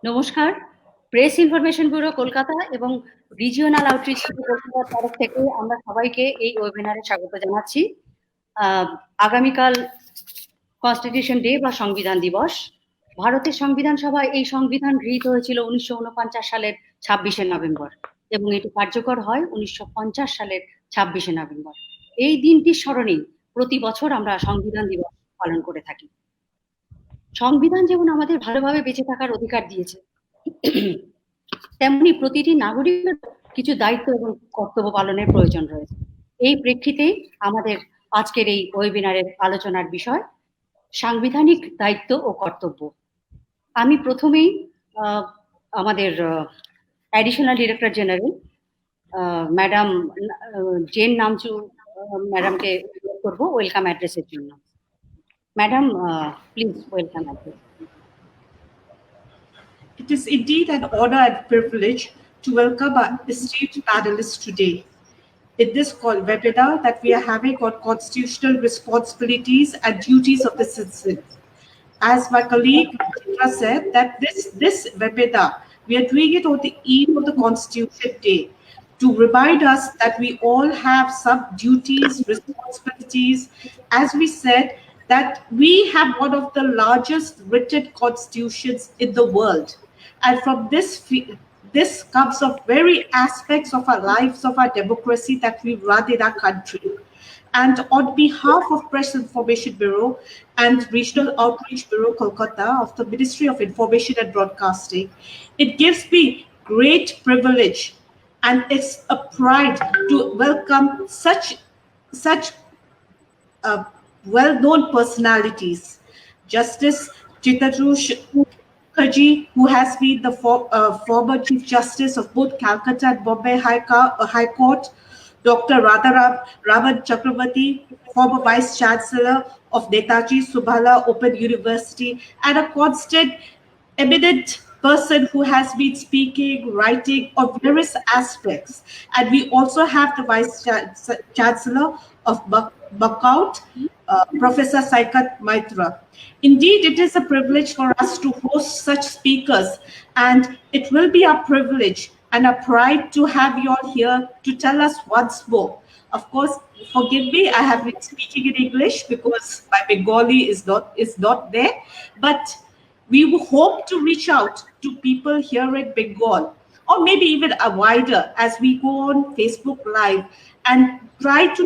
নমস্কার, press information bureau Kolkata এবং regional outreach কলকাতার তরফ থেকে আমরা সবাইকে এই ওয়েবিনারে স্বাগত জানাচ্ছি। আগামীকাল কনস্টিটিউশন ডে বা সংবিধান দিবস। ভারতের সংবিধান সভায় এই সংবিধান গৃহীত হয়েছিল 1949 সালের 26শে নভেম্বর এবং এটি কার্যকর হয় 1950 সালের 26শে নভেম্বর। এই দিনটির স্মরণেই প্রতি বছর আমরা সংবিধান দিবস পালন করে থাকি। সংবিধান যেমন আমাদের ভালোভাবে বেঁচে থাকার অধিকার দিয়েছে, তেমনি প্রতিটি নাগরিকের কিছু দায়িত্ব এবং কর্তব্য পালনের প্রয়োজন রয়েছে। এই প্রেক্ষিতে আমাদের আজকের এই ওয়েবিনারের আলোচনার বিষয় সাংবিধানিক দায়িত্ব ও কর্তব্য। আমি প্রথমেই আমাদের additional director general madam Jen Namchu ম্যাডামকে করব ওয়েলকাম অ্যাড্রেসের জন্য। Madam, please welcome address. It is indeed an honor and privilege to welcome our esteemed panelists today. In this webinar that we are having on constitutional responsibilities and duties of the citizen. As my colleague Chitra said, that this webinar, we are doing it on the eve of the Constitution Day to remind us that we all have some duties, responsibilities. As we said, that we have one of the largest written constitutions in the world. And from this comes of very aspects of our lives, of our democracy that we run in our country. And on behalf of Press Information Bureau and Regional Outreach Bureau Kolkata of the Ministry of Information and Broadcasting, it gives me great privilege and it's a pride to welcome such well-known personalities. Justice Chitradurga Mukherjee, who has been the former Chief Justice of both Calcutta and Bombay High Court, Dr. Radharam Raman Chakravarti, former Vice Chancellor of Netaji Subhala Open University, and a constant, eminent person who has been speaking, writing on various aspects. And we also have the Vice Chancellor of Bakaut, Professor Saikat Maitra. Indeed, it is a privilege for us to host such speakers, and it will be our privilege and a pride to have you all here to tell us once more. Of course, forgive me, I have been speaking in English because my Bengali is not there, but we hope to reach out to people here in Bengal, or maybe even a wider as we go on Facebook Live and try to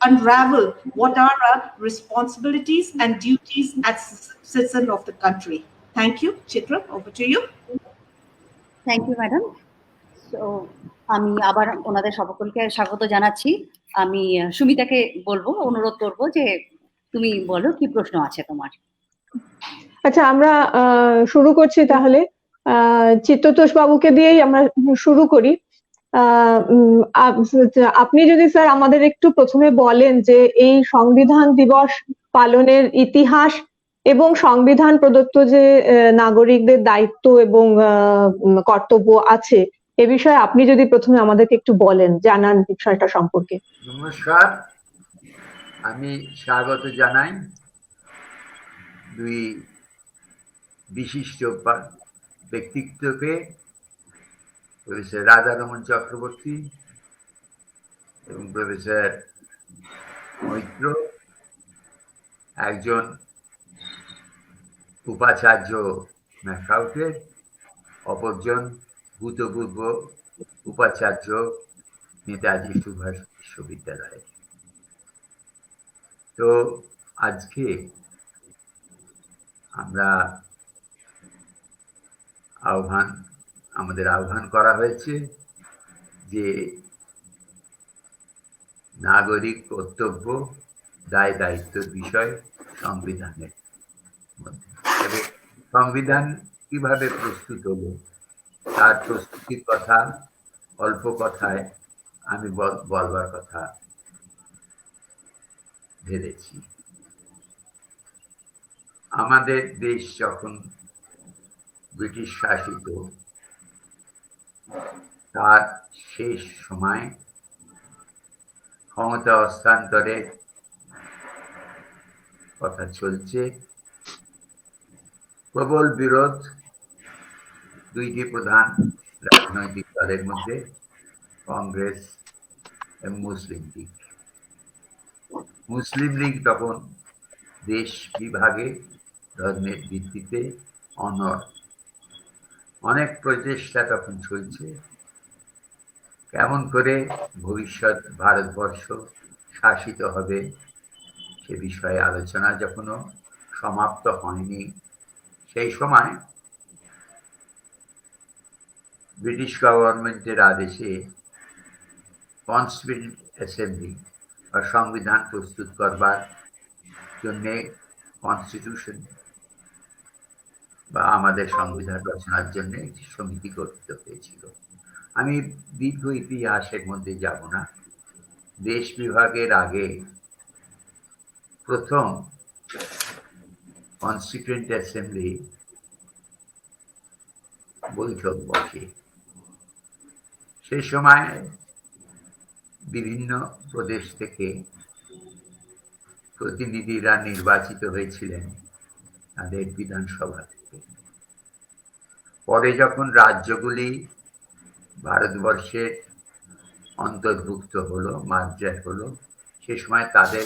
unravel what are our responsibilities and duties as citizen of the country. Thank you. Chitra, over to you. Thank you, madam. So, আমি আবার ওনাদের সকলকে স্বাগত জানাচ্ছি। আমি সুমিতাকে বলবো, অনুরোধ করব যে তুমি বলো কি প্রশ্ন আছে তোমার। আচ্ছা, আমরা শুরু করছি তাহলে। চিত্ততোষ বাবুকে দিয়েই আমরা শুরু করি। আপনি যদি স্যার আমাদের একটু প্রথমে বলেন যে এই সংবিধান দিবস পালনের ইতিহাস এবং সংবিধান প্রদত্ত যে নাগরিকদের দায়িত্ব এবং কর্তব্য আছে এ বিষয়ে আপনি যদি প্রথমে আমাদেরকে একটু বলেন, জানান বিষয়টা সম্পর্কে। নমস্কার, আমি স্বাগত জানাই দুই বিশিষ্ট ব্যক্তিত্বকে, প্রফেসর রাধারমন চক্রবর্তী এবং প্রফেসর মৈত্র, একজন উপাচার্য ম্যাকাউটের, অপরজন ভূতপূর্ব উপাচার্য নেতাজি সুভাষ বিশ্ববিদ্যালয়ে। তো আজকে আমরা আমাদের আহ্বান করা হয়েছে যে নাগরিক কর্তব্য, দায় দায়িত্বের বিষয় সংবিধানের মধ্যে। তবে সংবিধান কিভাবে প্রস্তুত হলো তার প্রস্তুতির কথা অল্প কথায় আমি বলবার কথা ভেবেছি। আমাদের দেশ যখন ব্রিটিশ শাসিত, তার শেষ সময় ক্ষমতা হস্তান্তরের কথা চলছে, প্রবল বিরোধ দুইটি প্রধান রাজনৈতিক দলের মধ্যে কংগ্রেস এবং মুসলিম লীগ। মুসলিম লীগ তখন দেশ বিভাগে ধর্মের ভিত্তিতে অনেক প্রচেষ্টা তখন চলছে, কেমন করে ভবিষ্যৎ ভারতবর্ষ শাসিত হবে সে বিষয়ে আলোচনা যখনও সমাপ্ত হয়নি, সেই সময় ব্রিটিশ গভর্নমেন্টের আদেশে কনস্টিটিউয়েন্ট অ্যাসেম্বলি বা সংবিধান প্রস্তুত করবার জন্য কনস্টিটিউশন বা আমাদের সংবিধান রচনার জন্য একটি সমিতি গঠিত হয়েছিল। আমি দীর্ঘ ইতিহাসের মধ্যে যাব না। দেশ বিভাগের আগে প্রথম কনস্টিটিউয়েন্ট অ্যাসেম্বলি বৈঠক বসে। সেই সময় বিভিন্ন প্রদেশ থেকে প্রতিনিধিরা নির্বাচিত হয়েছিলেন তাদের বিধানসভা থেকে। পরে যখন রাজ্যগুলি ভারতবর্ষের অন্তর্ভুক্ত হলো, মার্জার হলো, সে সময় তাদের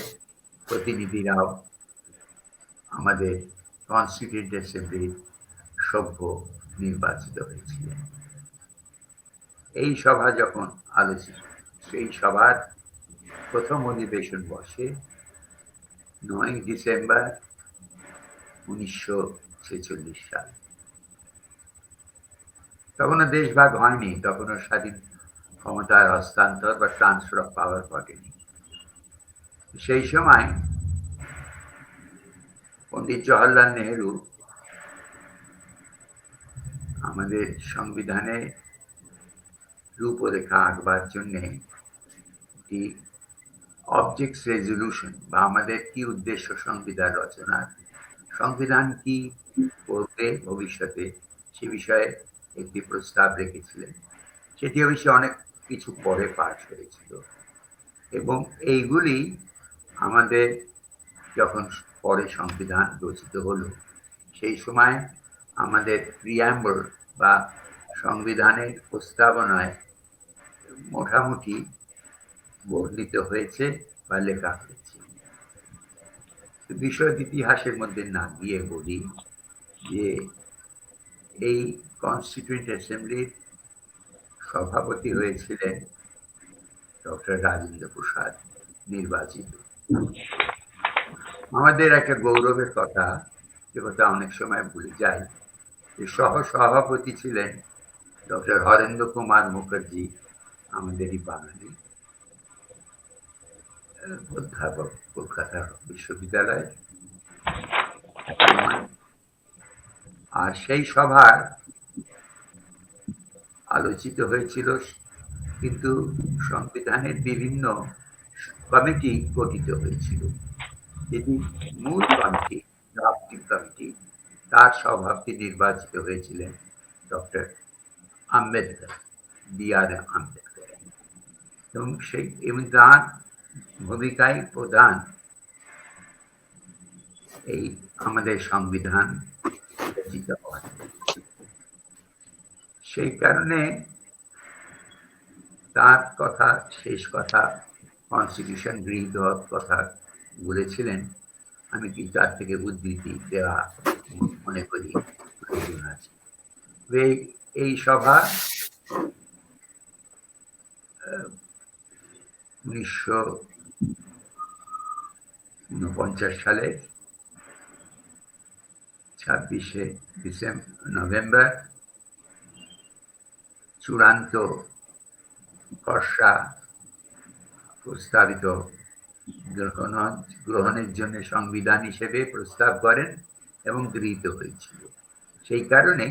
প্রতিনিধিরাও আমাদের কনস্টিটিউয়েন্ট অ্যাসেম্বলির সভ্য নির্বাচিত হয়েছিলেন। এই সভা যখন আলোচিত, সেই সভার প্রথম অধিবেশন বসে 9 ডিসেম্বর 1946 সাল। তখনও দেশভাগ হয়নি, তখনও স্বাধীন ক্ষমতার হস্তান্তর বা ট্রান্সফার অফ পাওয়ার ঘটেনি। সেই সময় পণ্ডিত জওহরলাল নেহেরু আমাদের সংবিধানে রূপরেখা আঁকবার জন্য একটি অবজেক্টস রেজলিউশন বা আমাদের কি উদ্দেশ্য সংবিধান রচনার, সংবিধান কি করবে ভবিষ্যতে সে বিষয়ে একটি প্রস্তাব রেখেছিলেন। সেটি অবশ্যই অনেক কিছু পরে পাশ হয়েছিল এবং এইগুলি আমাদের যখন পরে সংবিধান রচিত হলো সেই সময় আমাদের প্রিয়াম্বল বা সংবিধানের প্রস্তাবনায় মোটামুটি বর্ণিত হয়েছে বা লেখা হয়েছে। বিষয় ইতিহাসের মধ্যে না গিয়ে বলি যে এই কনস্টিটিউয়েন্ট অ্যাসেম্বলির সভাপতি হয়েছিলেন ডক্টর রাজেন্দ্র প্রসাদ, নির্বাচিত। আমাদের একটা গৌরবের কথা, যে কথা অনেক সময় ভুলে যাই, যে সহ সভাপতি ছিলেন ডক্টর হরেন্দ্র কুমার মুখার্জি, আমাদেরই বাঙালি অধ্যাপক, কলকাতা বিশ্ববিদ্যালয়। আর সেই সভার আলোচিত হয়েছিল, কিন্তু সংবিধানের বিভিন্ন কমিটি গঠিত হয়েছিল। যেটি মূল কমিটি, ড্রাফটিং কমিটি, তার সভাপতি নির্বাচিত হয়েছিলেন ডক্টর আম্বেদকর, বি.আর. আম্বেদকর, এবং তার ভূমিকায় প্রধান এই আমাদের সংবিধান রচিত হয়। সেই কারণে তার কথা, শেষ কথা, কনস্টিটিউশন গৃহীত হওয়ার কথা বলেছিলেন। আমি কি তার থেকে উদ্ধৃতি দেওয়া মনে করি প্রয়োজন আছে। এই সভা 1949 সালের 26শে নভেম্বর চূড়ান্ত খসড়া প্রস্তাবিত গ্রহণের জন্য সংবিধান হিসেবে প্রস্তাব করেন এবং গৃহীত হয়েছিল। সেই কারণে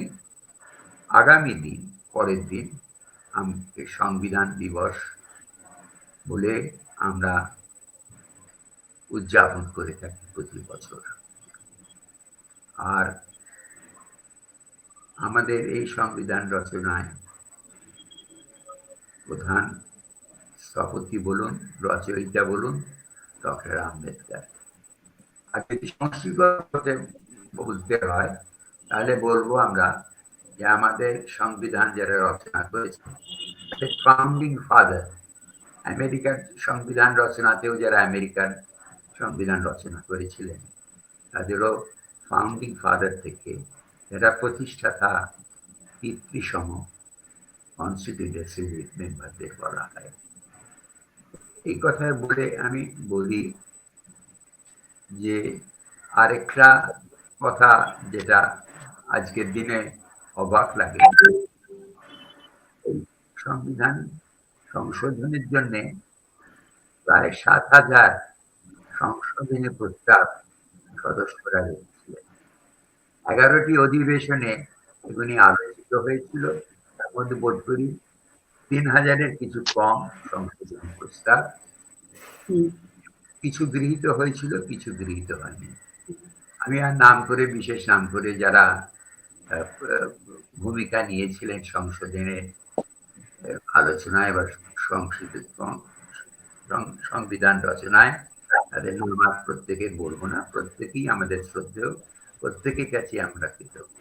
আগামী দিন, পরের দিন সংবিধান দিবস বলে আমরা উদযাপন করে থাকি প্রতি বছর। আর আমাদের এই সংবিধান রচনায় প্রধান স্থপতি বলুন, রচয়িতা বলুন, ডক্টর আম্বেদকর। আর যদি সংস্কৃত বলতে হয় তাহলে বলবো আমরা যে আমাদের সংবিধান যারা রচনা করেছে, ফাউন্ডিং ফাদার, আমেরিকার সংবিধান রচনাতেও যারা আমেরিকান সংবিধান রচনা করেছিলেন তাদেরও ফাউন্ডিং ফাদার থেকে যারা প্রতিষ্ঠাতা পিতৃসম কনস্টিটিউয়েন্ট অ্যাসেম্বলি মেম্বারদের বলা হয়। এই কথা বলে আমি বলি যে আরেকটা কথা যেটা আজকের দিনে অবাক লাগে, সংবিধান সংশোধনের জন্য প্রায় ৭,০০০ সংশোধনী প্রস্তাব সদস্যরা রেখেছিলেন। ১১টি অধিবেশনে এগুলি আলোচিত হয়েছিল। তার মধ্যে বোধ করি ৩,০০০-এর কিছু কম সংশোধনী প্রস্তাব, কিছু গৃহীত হয়েছিল, কিছু গৃহীত হয়নি। আমি আর নাম করে, বিশেষ নাম করে যারা ভূমিকা নিয়েছিলেন সংশোধনের আলোচনায় বা সংবিধান রচনায়, তাদের নাম আর প্রত্যেকে বলবো না। প্রত্যেকেই আমাদের শ্রদ্ধেয়, প্রত্যেকের কাছে আমরা কৃতজ্ঞ।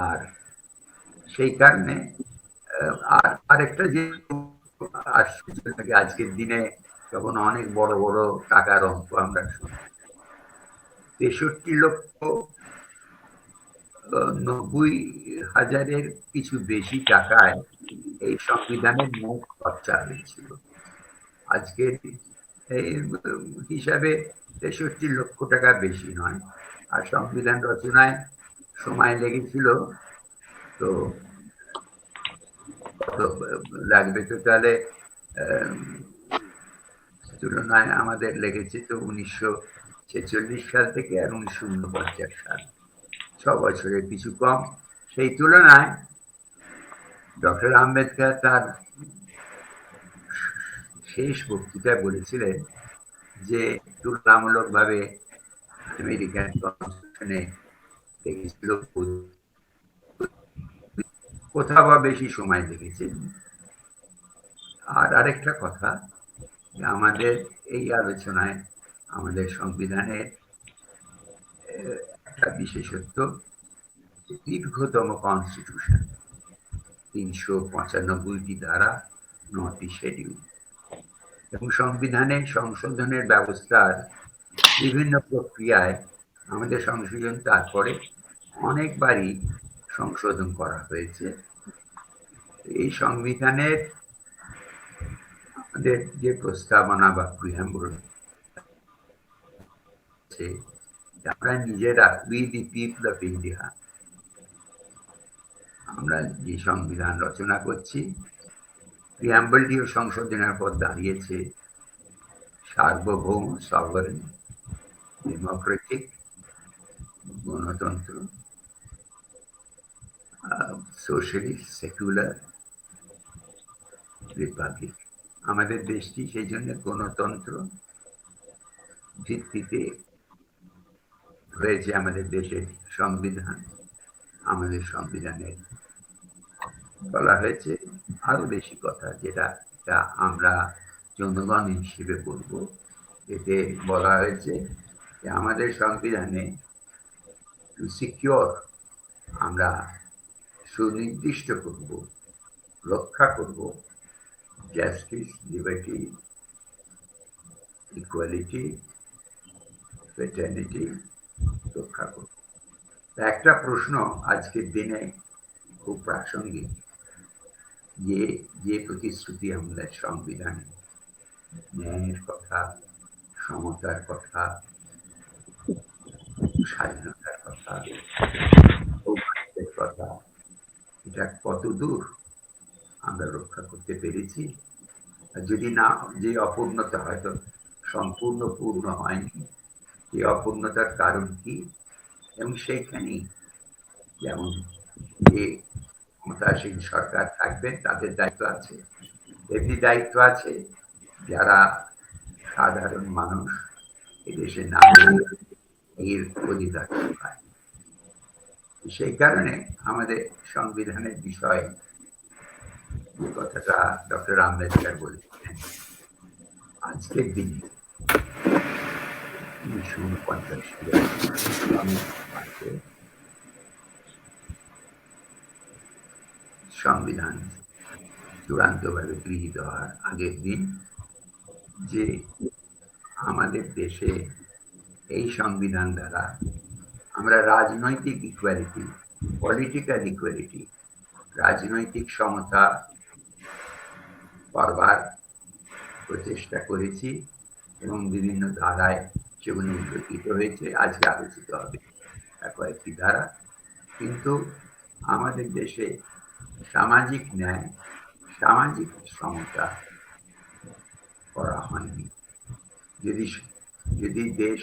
আর সেই কারণে আরেকটা যে আশ্চর্য লাগে, আজকের দিনে যখন অনেক বড় বড় টাকার অঙ্ক আমরা শুনি, 63,90,000-এর কিছু বেশি টাকায় এই সংবিধানের মোট খরচা হয়েছিল। আজকের হিসাবে 63 লক্ষ টাকা বেশি নয়। আর সংবিধান রচনায় সময় লেগেছিল তো লাগবে তো, তাহলে তুলনায় আমাদের লেগেছে তো 1946 সাল থেকে আর 1949 সাল, 6 বছরের কিছু কম। সেই তুলনায় ডক্টর আম্বেদকর তার শেষ বক্তৃতায় বলেছিলেন যে তুলনামূলকভাবে আমেরিকান কনস্টিটিউশনে লেগেছিল কোথাও বা বেশি সময় লেগেছে। আর আরেকটা কথা, আমাদের এই আলোচনায় আমাদের সংবিধানের একটা বিশেষত্ব, দীর্ঘতম কনস্টিটিউশন, 395টি ধারা, 9টি শিডিউল, এবং সংবিধানের সংশোধনের ব্যবস্থার বিভিন্ন প্রক্রিয়ায় আমাদের সংশোধন তারপরে অনেকবারই সংশোধন করা হয়েছে। এই সংবিধানের আমাদের যে প্রস্তাবনা বা প্রিয়াম্বল, আমরা নিজেরা, we the people of India, আমরা যে সংবিধান রচনা করছি, প্রিয়াম্বলটিও সংশোধনের পর দাঁড়িয়েছে সার্বভৌম, সভারেন, ডেমোক্রেটিক, গণতন্ত্র, সোশ্যালিস্ট, সেকুলার, রিপাবলিক। আমাদের দেশটি সেই জন্য গণতন্ত্র ভিত্তিতে হয়েছে। আমাদের দেশের সংবিধান, আমাদের সংবিধানের বলা হয়েছে আরো বেশি কথা, যেটা আমরা জনগণ হিসেবে বলবো। এতে বলা হয়েছে যে আমাদের সংবিধানে টু সিকিউর, আমরা সুনির্দিষ্ট করব, রক্ষা করব জাস্টিস, লিবার্টি, ইকুয়ালিটি, ফ্রেটার্নিটি, রক্ষা করব। একটা প্রশ্ন আজকের দিনে খুব প্রাসঙ্গিক, যে প্রতিশ্রুতি আমাদের সংবিধানে, ন্যায়ের কথা, সমতার কথা, স্বাধীনতার কথা, সৌভাগ্যের কথা, এটা কতদূর আমরা রক্ষা করতে পেরেছি? যদি না, যে অপূর্ণতা হয়তো সম্পূর্ণ পূর্ণ হয়নি, এই অপূর্ণতার কারণ কি? এবং সেইখানেই যেমন যে ক্ষমতাসীন সরকার থাকবেন তাদের দায়িত্ব আছে, এমনি দায়িত্ব আছে যারা সাধারণ মানুষ, এদেশের নাগরিক, এর অধিকার পায়। সেই কারণে আমাদের সংবিধানের বিষয়ে যে কথাটা ডক্টর আম্বেদকর বলেছিলেন, আজকের দিনে 1949 সালে সংবিধান চূড়ান্তভাবে গৃহীত হওয়ার আগের দিন যে আমাদের দেশে এই সংবিধান দ্বারা আমরা রাজনৈতিক ইকুয়ালিটি, পলিটিক্যাল ইকুয়ালিটি, রাজনৈতিক সমতা করবার প্রচেষ্টা করেছি এবং বিভিন্ন ধারায় সেগুলি উল্লেখিত হয়েছে, আজকে আলোচিত হবে কয়েকটি ধারা। কিন্তু আমাদের দেশে সামাজিক ন্যায়, সামাজিক সমতা করা হয়নি। যদি দেশ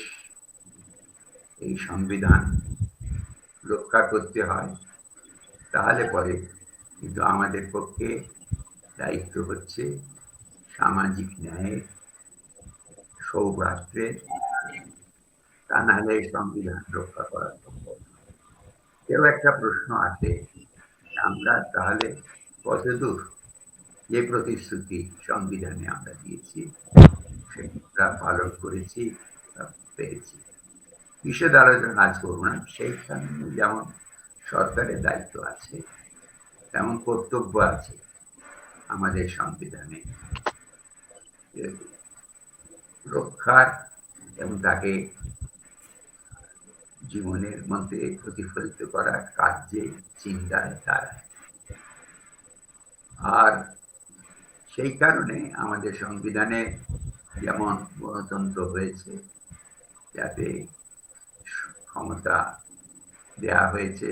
এই সংবিধান রক্ষা করতে হয় তাহলে পরে কিন্তু আমাদের পক্ষে দায়িত্ব হচ্ছে সামাজিক ন্যায়ের, সৌভ্রাত্রের, তা নাহলে সংবিধান রক্ষা করা সম্ভব। কেউ একটা প্রশ্ন আসে, আমরা তাহলে কতদূর যে প্রতিশ্রুতি সংবিধানে আমরা দিয়েছি সেটা পালন করেছি, পেরেছি। বিশদ আলোচনা আজ করব না। সেইখানে যেমন সরকারের দায়িত্ব আছে তেমন কর্তব্য আছে আমাদের সংবিধানে রক্ষার এবং তাকে জীবনের মধ্যে প্রতিফলিত করার কার্যে, চিন্তায় দ্বারা। আর সেই কারণে আমাদের সংবিধানে যেমন গণতন্ত্র হয়েছে, যাতে ক্ষমতা দেয়া হয়েছে,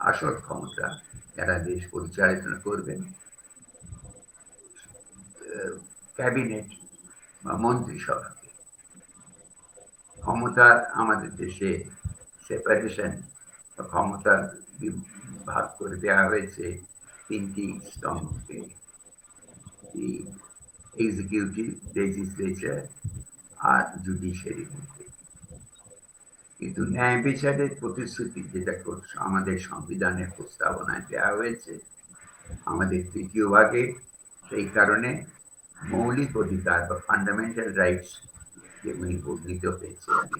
আসল ক্ষমতা যারা দেশ পরিচালনা করবেন, ক্যাবিনেট বা মন্ত্রিসভাকে। ক্ষমতা আমাদের দেশে সেপারেশন বা ক্ষমতা ভাগ করে দেওয়া হয়েছে তিনটি স্তম্ভকে, এক্সিকিউটিভ, লেজিসলেচার আর জুডিশিয়ারি মধ্যে। কিন্তু ন্যায় বিচারের প্রতিশ্রুতি যেটা আমাদের সংবিধানের প্রস্তাবনায় দেওয়া হয়েছে আমাদের তৃতীয় ভাগে, সেই কারণে মৌলিক অধিকার বা ফান্ডামেন্টাল রাইটস যেগুলি বর্ণিত হয়েছে, আমি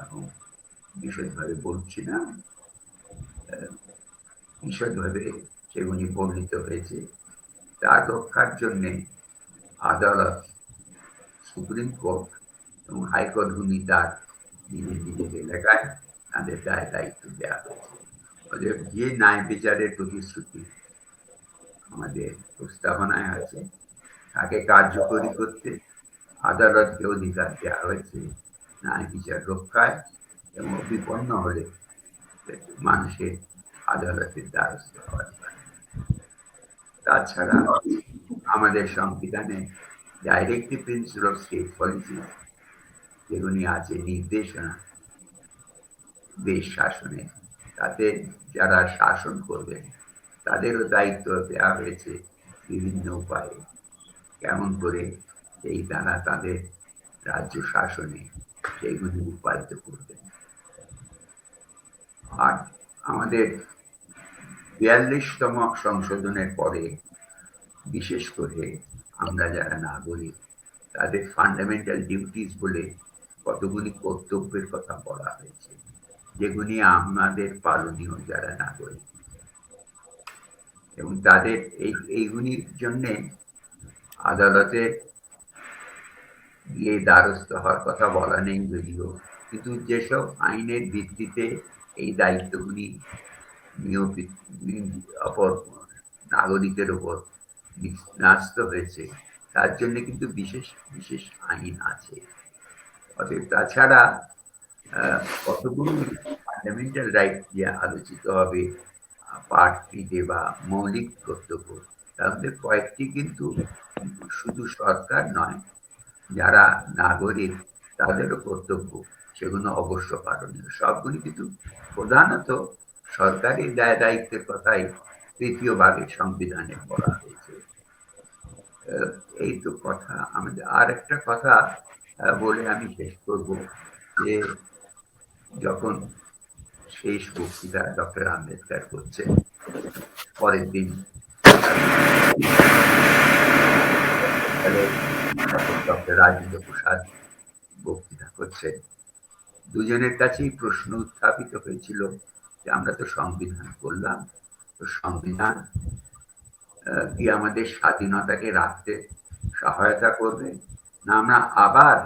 এখন বিশদভাবে বলছি না, বিশদভাবে সেগুলি বর্ণিত হয়েছে, তার রক্ষার জন্য আদালত, সুপ্রিম কোর্ট এবং হাইকোর্টগুলি তার নিজের নিজের এলাকায় তাদের দায়িত্ব দেওয়া হয়েছে। অতএব যে ন্যায় বিচারের প্রতিশ্রুতি আমাদের প্রস্তাবনায় আছে তাকে কার্যকরী করতে আদালতকে অধিকার দেওয়া হয়েছে ন্যায় বিচার রক্ষায়, এবং বিপন্ন হলে মানুষের আদালতের দ্বারস্থ হওয়ার। তাছাড়া আমাদের সংবিধানে directive principle of state policy যেগুলি আছে, নির্দেশনা দেশ শাসনে, তাতে যারা শাসন করবেন তাদেরও দায়িত্ব দেওয়া হয়েছে বিভিন্ন উপায়ে কেমন করে এই দ্বারা তাদের রাজ্য শাসনে সেইগুলি রূপায়িত করবেন। আর আমাদের 42তম সংশোধনের পরে বিশেষ করে আমরা যারা নাগরিক তাদের ফান্ডামেন্টাল ডিউটিস বলে কতগুলি কর্তব্যের কথা বলা হয়েছে, যেগুলি আমাদের পালনীয় যারা নাগরিক, এবং তাদের এইগুলির জন্য আদালতে গিয়ে দ্বারস্থ হওয়ার কথা বলা নেই যদিও, কিন্তু যেসব আইনের ভিত্তিতে এই দায়িত্বগুলি অপর নাগরিকের উপর ন্যস্ত হয়েছে তার জন্য কিন্তু বিশেষ বিশেষ আইন আছে। অতএব তাছাড়া কতগুলো ফান্ডামেন্টাল রাইট যে আলোচিত হবে পার্ট 3-তে বা মৌলিক কর্তব্য, তার মধ্যে কয়েকটি কিন্তু শুধু সরকার নয়, যারা নাগরিক তাদেরও কর্তব্য, সেগুলো অবশ্য পালনীয়। সবগুলি কিন্তু প্রধানত সরকারি দায়িত্বের কথাই তৃতীয় ভাগের সংবিধানে বলা হয়েছে। এই তো কথা। আমাদের আর একটা কথা বলে আমি শেষ করব, যে যখন শেষ বক্তৃতা ডক্টর আম্বেদকর করছেন, পরের দিন ডক্টর রাজেন্দ্র প্রসাদ বক্তৃতা করছেন। দুজনের কাছেই প্রশ্ন উত্থাপিত হয়েছিল যে আমরা তো সংবিধান করলাম, তো সংবিধান কি আমাদের স্বাধীনতাকে রাখতে সহায়তা করবে, না আমরা আবার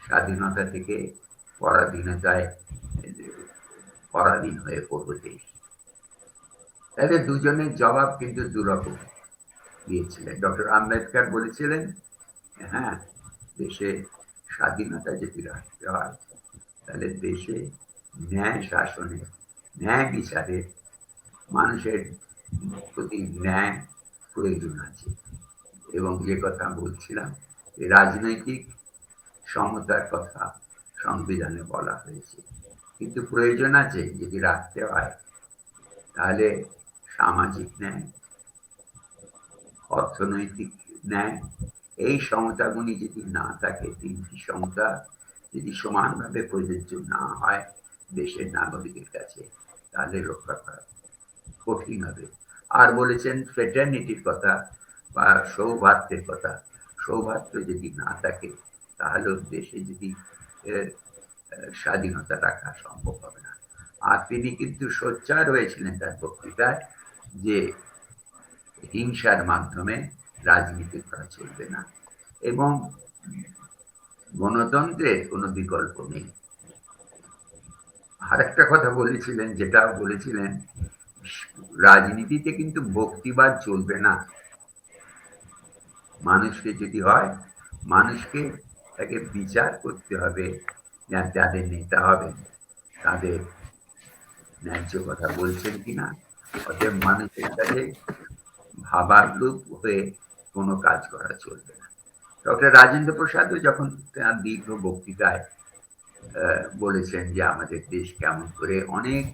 স্বাধীনতা থেকে পরাধীনতায় পরাধীন হয়ে পড়ব দেশ? তাহলে দুজনের জবাব কিন্তু দুরকম দিয়েছিলেন। ডক্টর আম্বেদকর বলেছিলেন, হ্যাঁ, দেশে স্বাধীনতা যদি রাখতে হয় তাহলে দেশে ন্যায় শাসনের, ন্যায় বিচারের, মানুষের প্রতি ন্যায় প্রয়োজন আছে। এবং যে কথা বলছিলাম, রাজনৈতিক সমতার কথা সংবিধানে বলা হয়েছে, কিন্তু প্রয়োজন আছে যদি রাখতে হয় তাহলে সামাজিক ন্যায়, অর্থনৈতিক ন্যায়, এই সমতাগুলি যদি না থাকে, তিনটি সমতা যদি সমানভাবে প্রযোজ্য না হয় দেশের নাগরিকের কাছে, তাহলে রক্ষা করা কঠিন হবে। আর বলেছেন ফ্রেটার্নিটির কথা বা সৌভাতৃর কথা। সৌভাতৃ যদি না থাকে তাহলে দেশে যদি স্বাধীনতা রাখা সম্ভব হবে না। আর তিনি কিন্তু সোচ্চার হয়েছিলেন তার বক্তৃতায় যে হিংসার মাধ্যমে রাজনীতি করা চলবে না এবং গণতন্ত্রের কোনো বিকল্প নেই। আরেকটা কথা বলেছিলেন, যেটা বলেছিলেন, রাজনীতিতে কিন্তু বক্তৃবাদ চলবে না। মানুষকে যদি হয়, মানুষকে তাকে বিচার করতে হবে, যাদের নেতা হবেন তাদের ন্যায্য কথা বলছেন কিনা। অতএব মানুষের কাছে ভাবালুপ হয়ে কোনো কাজ করা চলবে না। ডক্টর রাজেন্দ্র প্রসাদও যখন তার দীর্ঘ বক্তৃতায় বলেছেন যে আমাদের দেশ কেমন করে অনেক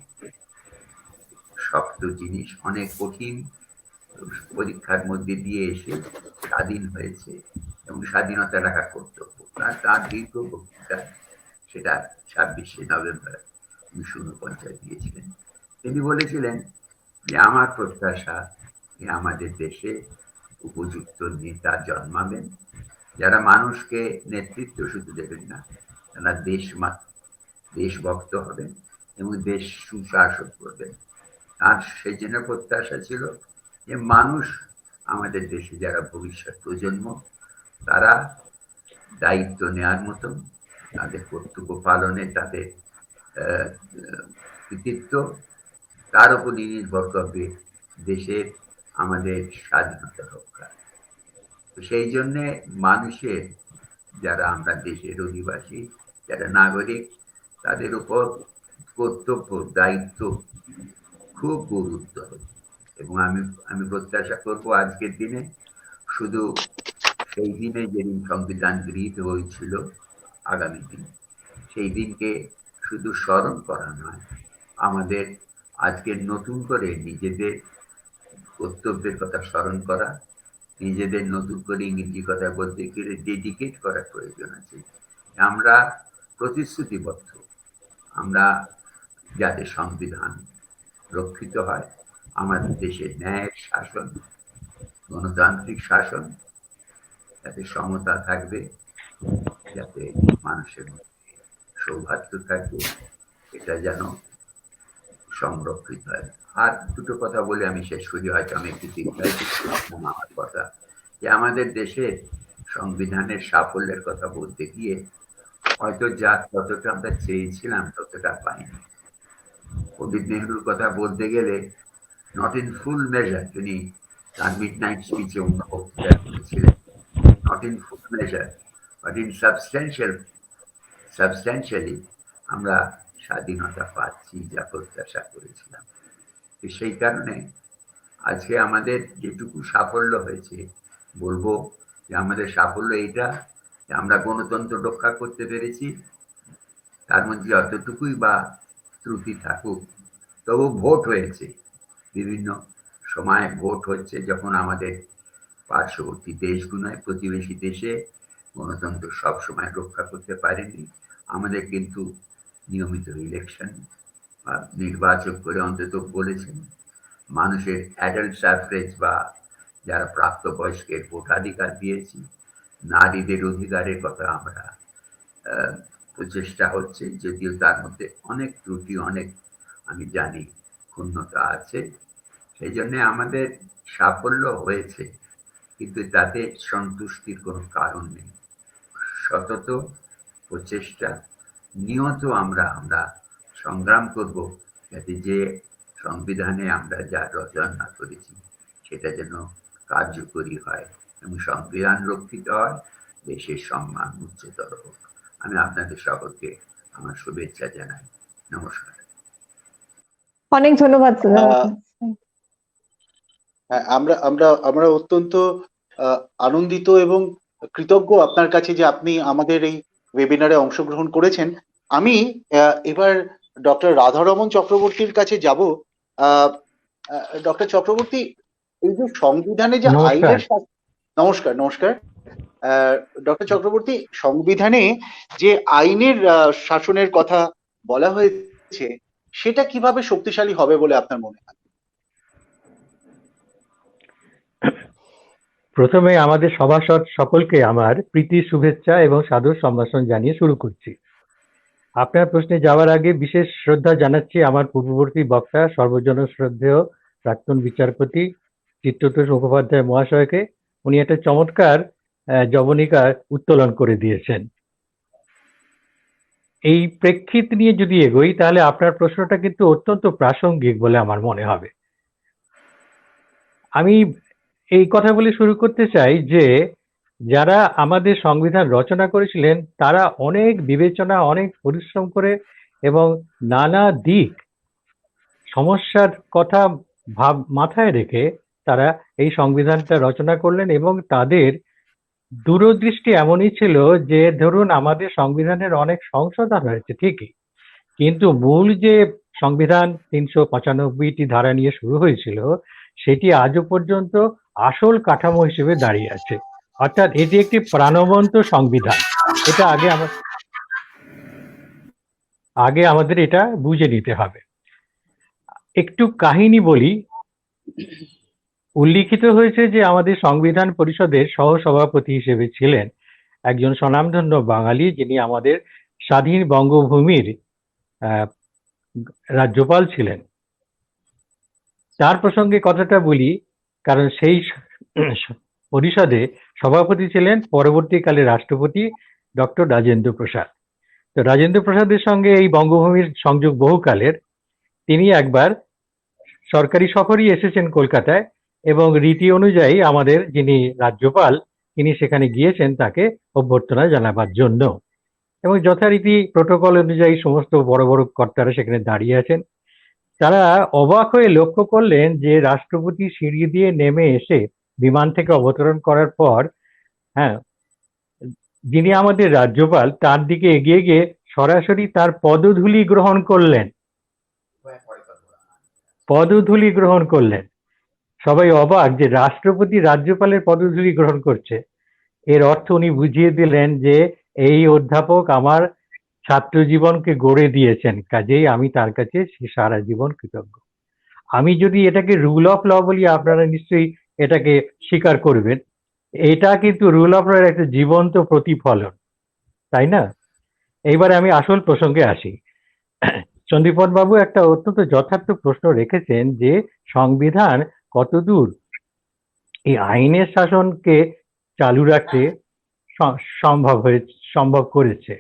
শক্ত জিনিস, অনেক কঠিন পরীক্ষার মধ্যে দিয়ে এসে স্বাধীন হয়েছে এবং স্বাধীনতা রাখা কর্তব্য, তার দীর্ঘ বক্তৃতা, সেটা 26শে নভেম্বর 1949 দিয়েছিলেন। তিনি বলেছিলেন যে আমার প্রত্যাশা যে আমাদের দেশে উপযুক্ত নেতা জন্মাবেন, যারা মানুষকে নেতৃত্ব শুধু দেবেন না, তারা দেশভক্ত হবেন এবং দেশ সুশাসন করবেন। আর সেই জন্য প্রত্যাশা ছিল যে মানুষ, আমাদের দেশে যারা ভবিষ্যৎ প্রজন্ম, তারা দায়িত্ব নেওয়ার মতন, তাদের কর্তব্য পালনে তাদের কৃতিত্ব, তার উপর নির্ভর করবে দেশের আমাদের স্বাধীনতা রক্ষা। সেই জন্যে মানুষের, যারা আমরা দেশের অধিবাসী, যারা নাগরিক, তাদের উপর কর্তব্য, দায়িত্ব খুব গুরুত্ব। এবং আমি প্রত্যাশা করব আজকের দিনে, শুধু সেই দিনে যেদিন সংবিধান গৃহীত হয়েছিল, আগামী দিন সেই দিনকে শুধু স্মরণ করা নয়, আমাদের আজকে নতুন করে নিজেদের কর্তব্যের কথা স্মরণ করা, নিজেদের নতুন করে ইংরেজি কথা বলতে গেলে ডেডিকেট করার প্রয়োজন আছে। আমরা প্রতিশ্রুতিবদ্ধ, আমরা যাতে সংবিধান রক্ষিত হয়, আমাদের দেশে ন্যায় শাসন, গণতান্ত্রিক শাসন, যাতে সমতা থাকবে, যাতে মানুষের মধ্যে সৌভাগ্য থাকবে, এটা যেন সংরক্ষিত হয়। আর দুটো কথা বলে আমি শেষ করি, হয়তো আমি একটু দীর্ঘায়িত করলাম আমার কথা, যে আমাদের দেশের সংবিধানের সাফল্যের কথা বলতে গিয়ে হয়তো যতটা আমরা চেয়েছিলাম ততটা পাইনি। পণ্ডিত নেহরুর কথা বলতে গেলে নট ইন ফুল মেজার, তিনি তার মিডনাইট স্পিচে অন্য বক্তৃতা করেছিলেন, not in full measure but in সাবস্ট্যান্সিয়ালি আমরা স্বাধীনতা পাচ্ছি যা প্রত্যাশা করেছিলাম। সেই কারণে আজকে আমাদের যেটুকু সাফল্য হয়েছে, বলবো যে আমাদের সাফল্য এইটা যে আমরা গণতন্ত্র রক্ষা করতে পেরেছি। তার মধ্যে যতটুকুই বা ত্রুটি থাকুক, তবু ভোট হয়েছে, বিভিন্ন সময় ভোট হচ্ছে, যখন আমাদের পার্শ্ববর্তী দেশগুলোয়, প্রতিবেশী দেশে গণতন্ত্র সব সময় রক্ষা করতে পারেনি। আমাদের কিন্তু নিয়মিত ইলেকশন বা নির্বাচন করে অন্তত বলেছেন মানুষের অ্যাডাল্ট সাফরেজ বা যারা প্রাপ্তবয়স্কের ভোটাধিকার দিয়েছি, নারীদের অধিকারের কথা আমরা প্রচেষ্টা হচ্ছে, যদিও তার মধ্যে অনেক ত্রুটি, অনেক আমি জানি ক্ষুণ্ণতা আছে, এই জন্য আমাদের সাফল্য হয়েছে, কিন্তু তাতে সন্তুষ্টির কোনো কারণ নেই। সতত প্রচেষ্টা নিয়ত আমরা সংগ্রাম করব, যাতে যে সংবিধানে আমরা যা রচনা করেছি সেটা যেন কার্যকরী হয় এবং সংবিধান রক্ষিত হয়, দেশের সম্মান উচ্চতর হোক। আমি আপনাদের সকলকে আমার শুভেচ্ছা জানাই। নমস্কার। অনেক ধন্যবাদ। হ্যাঁ, আমরা আমরা আমরা অত্যন্ত আনন্দিত এবং কৃতজ্ঞ আপনার কাছে যে আপনি আমাদের এই ওয়েবিনারে অংশগ্রহণ করেছেন। আমি এবার ডক্টর রাধারমন চক্রবর্তীর কাছে যাব। ডক্টর চক্রবর্তী, এই যে সংবিধানে যে নমস্কার। আইনের নমস্কার নমস্কার ডক্টর চক্রবর্তী, সংবিধানে যে আইনের শাসনের কথা বলা হয়েছে সেটা কিভাবে শক্তিশালী হবে বলে আপনার মনে হয়? প্রথমে আমাদের সভাসদ সকলকে আমার প্রীতি শুভেচ্ছা এবং সাদর সম্ভাষণ জানিয়ে শুরু করছি। আপনার প্রশ্নে যাওয়ার আগে বিশেষ শ্রদ্ধা জানাচ্ছি আমার পূর্ববর্তী বক্তা সর্বজন শ্রদ্ধেয় প্রাক্তন বিচারপতি চিত্ততোষ মুখোপাধ্যায় মহাশয়কে। উনি একটা চমৎকার জবনিকা উত্তোলন করে দিয়েছেন। এই প্রেক্ষিত নিয়ে যদি এগোই তাহলে আপনার প্রশ্নটা কিন্তু অত্যন্ত প্রাসঙ্গিক বলে আমার মনে হবে। আমি এই কথা বলে শুরু করতে চাই যে যারা আমাদের সংবিধান রচনা করেছিলেন তারা অনেক বিবেচনা, অনেক পরিশ্রম করে এবং নানা দিক সমস্যার কথা মাথায় রেখে তারা এই সংবিধানটা রচনা করলেন এবং তাদের দূরদৃষ্টি এমনই ছিল যে ধরুন আমাদের সংবিধানের অনেক সংশোধন হয়েছে ঠিকই, কিন্তু মূল যে সংবিধান ৩৯৫টি ধারা নিয়ে শুরু হয়েছিল সেটি আজও পর্যন্ত আসল কাঠামো হিসেবে দাঁড়িয়ে আছে। অর্থাৎ এটি একটি প্রাণবন্ত সংবিধান। এটা আগে আমাদের এটা বুঝে নিতে হবে। একটু কাহিনী বলি। উল্লিখিত হয়েছে যে আমাদের সংবিধান পরিষদের সহসভাপতি হিসেবে ছিলেন একজন স্বনামধন্য বাঙালি, যিনি আমাদের স্বাধীন বঙ্গভূমির রাজ্যপাল ছিলেন। তার প্রসঙ্গে কথাটা বলি, কারণ সেই পরিষদে সভাপতি ছিলেন পরবর্তীকালে রাষ্ট্রপতি ডক্টর রাজেন্দ্র প্রসাদ। তো রাজেন্দ্র প্রসাদের সঙ্গে এই বঙ্গভূমির সংযোগ বহুকালের। তিনি একবার সরকারি সফরই এসেছেন কলকাতায় এবং রীতি অনুযায়ী আমাদের যিনি রাজ্যপাল তিনি সেখানে গিয়েছেন তাকে অভ্যর্থনা জানাবার জন্য, এবং যথারীতি প্রোটোকল অনুযায়ী সমস্ত বড় বড় কর্তারা সেখানে দাঁড়িয়ে আছেন। তারা অবাক হয়ে লক্ষ্য করলেন যে রাষ্ট্রপতি সিঁড়ি দিয়ে নেমে এসে বিমান থেকে অবতরণ করার পর যিনি আমাদের রাজ্যপাল তার দিকে এগিয়ে গিয়ে সরাসরি তার পদধূলি গ্রহণ করলেন। সবাই অবাক যে রাষ্ট্রপতি রাজ্যপালের পদধূলি গ্রহণ করছে। এর অর্থ উনি বুঝিয়ে দিলেন যে এই অধ্যাপক আমার ছাত্র জীবনকে গড়ে দিয়েছেন, কাজেই আমি তার কাছে সারা জীবন কৃতজ্ঞ। আমি যদি এটাকে রুল অফ ল বলি আপনারা নিশ্চয়ই এটাকে স্বীকার করবেন। এটা কিন্তু রুল অফ ল এর একটা জীবন্ত প্রতিফলন, তাই না? এইবারে আমি আসল প্রসঙ্গে আসি। চন্দ্রীপদ বাবু একটা অত্যন্ত যথার্থ প্রশ্ন রেখেছেন যে সংবিধান কতদূর এই আইনের শাসনকে চালু রাখতে সম্ভব করেছে।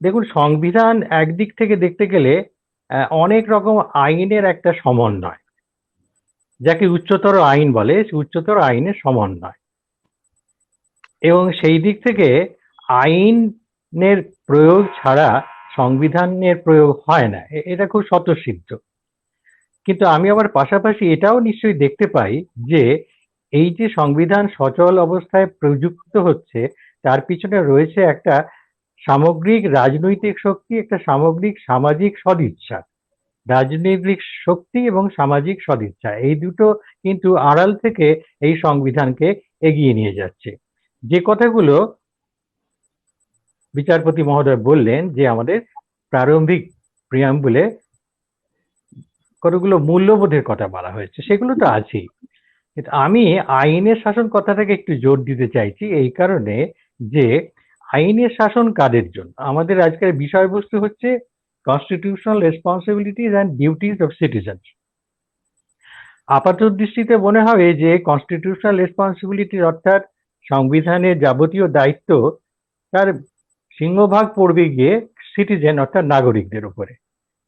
দেখুন, সংবিধান একদিক থেকে দেখতে গেলে অনেক রকম আইনের একটা সমন্বয়, যাকে উচ্চতর আইন বলে, উচ্চতর আইনের সমন্বয়। এবং সেই দিক থেকে আইনের প্রয়োগ ছাড়া সংবিধানের প্রয়োগ হয় না, এটা খুব স্বতঃসিদ্ধ। কিন্তু আমি আবার পাশাপাশি এটাও নিশ্চয়ই দেখতে পাই যে এই যে সংবিধান সচল অবস্থায় প্রযুক্ত হচ্ছে তার পিছনে রয়েছে একটা সামগ্রিক রাজনৈতিক শক্তি, একটা সামগ্রিক সামাজিক সদিচ্ছা। রাজনৈতিক শক্তি এবং সামাজিক সদিচ্ছা এই দুটো কিন্তু আড়াল থেকে এই সংবিধানকে এগিয়ে নিয়ে যাচ্ছে। যে কথাগুলো বিচারপতি মহোদয় বললেন যে আমাদের প্রারম্ভিক প্রিয়াম্বুলে কতগুলো মূল্যবোধের কথা বলা হয়েছে, সেগুলো তো আছেই, কিন্তু আমি আইনের শাসন কথাটাকে একটু জোর দিতে চাইছি এই কারণে যে আইনের শাসন কাদের জন্য? আমাদের আজকের বিষয়বস্তু হচ্ছে constitutional responsibilities and duties of citizens. আপাত দৃষ্টিতে মনে হবে যে কনস্টিটিউশনাল রেসপন্সিবিলিটি অর্থাৎ সংবিধানের যাবতীয় দায়িত্ব তার সিংহভাগ পড়বে গিয়ে সিটিজেন অর্থাৎ নাগরিকদের উপরে।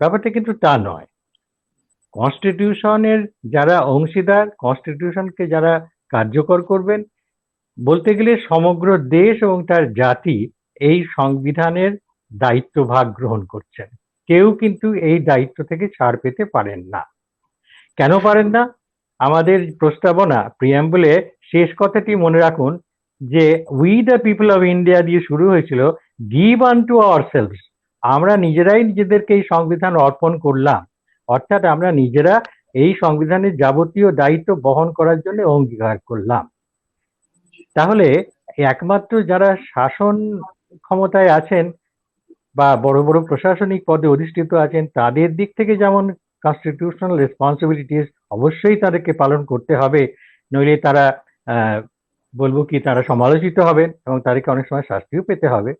ব্যাপারটা কিন্তু তা নয়। কনস্টিটিউশনের যারা অংশীদার, কনস্টিটিউশনকে যারা কার্যকর করবেন, বলতে গেলে সমগ্র দেশ এবং তার জাতি এই সংবিধানের দায়িত্বভাগ গ্রহণ করছেন। কেউ কিন্তু এই দায়িত্ব থেকে ছাড় পেতে পারেন না। কেন পারেন না? আমাদের প্রস্তাবনা প্রিয়াম্বলে শেষ কথাটি মনে রাখুন যে we the people of India দিয়ে শুরু হয়েছিল, গিভ আনটু আওয়ারসেলভস। আমরা নিজেরাই নিজেদেরকে এই সংবিধান অর্পণ করলাম, অর্থাৎ আমরা নিজেরা এই সংবিধানের যাবতীয় দায়িত্ব বহন করার জন্য অঙ্গীকার করলাম। তাহলে একমাত্র যারা শাসন ক্ষমতায় আছেন বা বড় বড় প্রশাসনিক পদে অধিষ্ঠিত আছেন, তাদের দিক থেকে যেমন কনস্টিটিউশনাল রেসপন্সিবিলিটিস অবশ্যই তাদেরকে পালন করতে হবে, নইলে তারা বলবো কি তারা সমালোচিত হবেন এবং তাদেরকে অনেক সময় শাস্তিও পেতে হবে।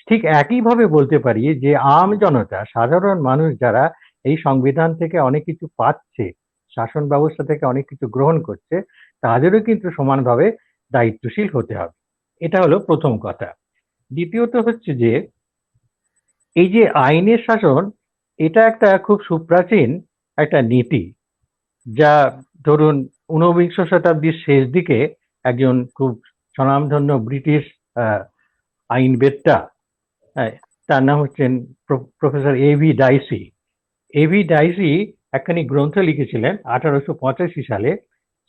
ঠিক একইভাবে বলতে পারি যে আম জনতা, সাধারণ মানুষ যারা এই সংবিধান থেকে অনেক কিছু পাচ্ছে, শাসন ব্যবস্থা থেকে অনেক কিছু গ্রহণ করছে, তাদেরও কিন্তু সমানভাবে দায়িত্বশীল হতে হবে। এটা হলো প্রথম কথা। দ্বিতীয়ত হচ্ছে যে এই যে আইনের শাসন, এটা একটা খুব সুপ্রাচীন একটা নীতি, যা ধরুন ঊনবিংশ শতাব্দীর শেষ দিকে একজন খুব স্বনামধন্য ব্রিটিশ আইনবেত্তা, তার নাম হচ্ছেন professor A V Dicey. A V Dicey একখানি গ্রন্থ লিখেছিলেন 1885 সালে।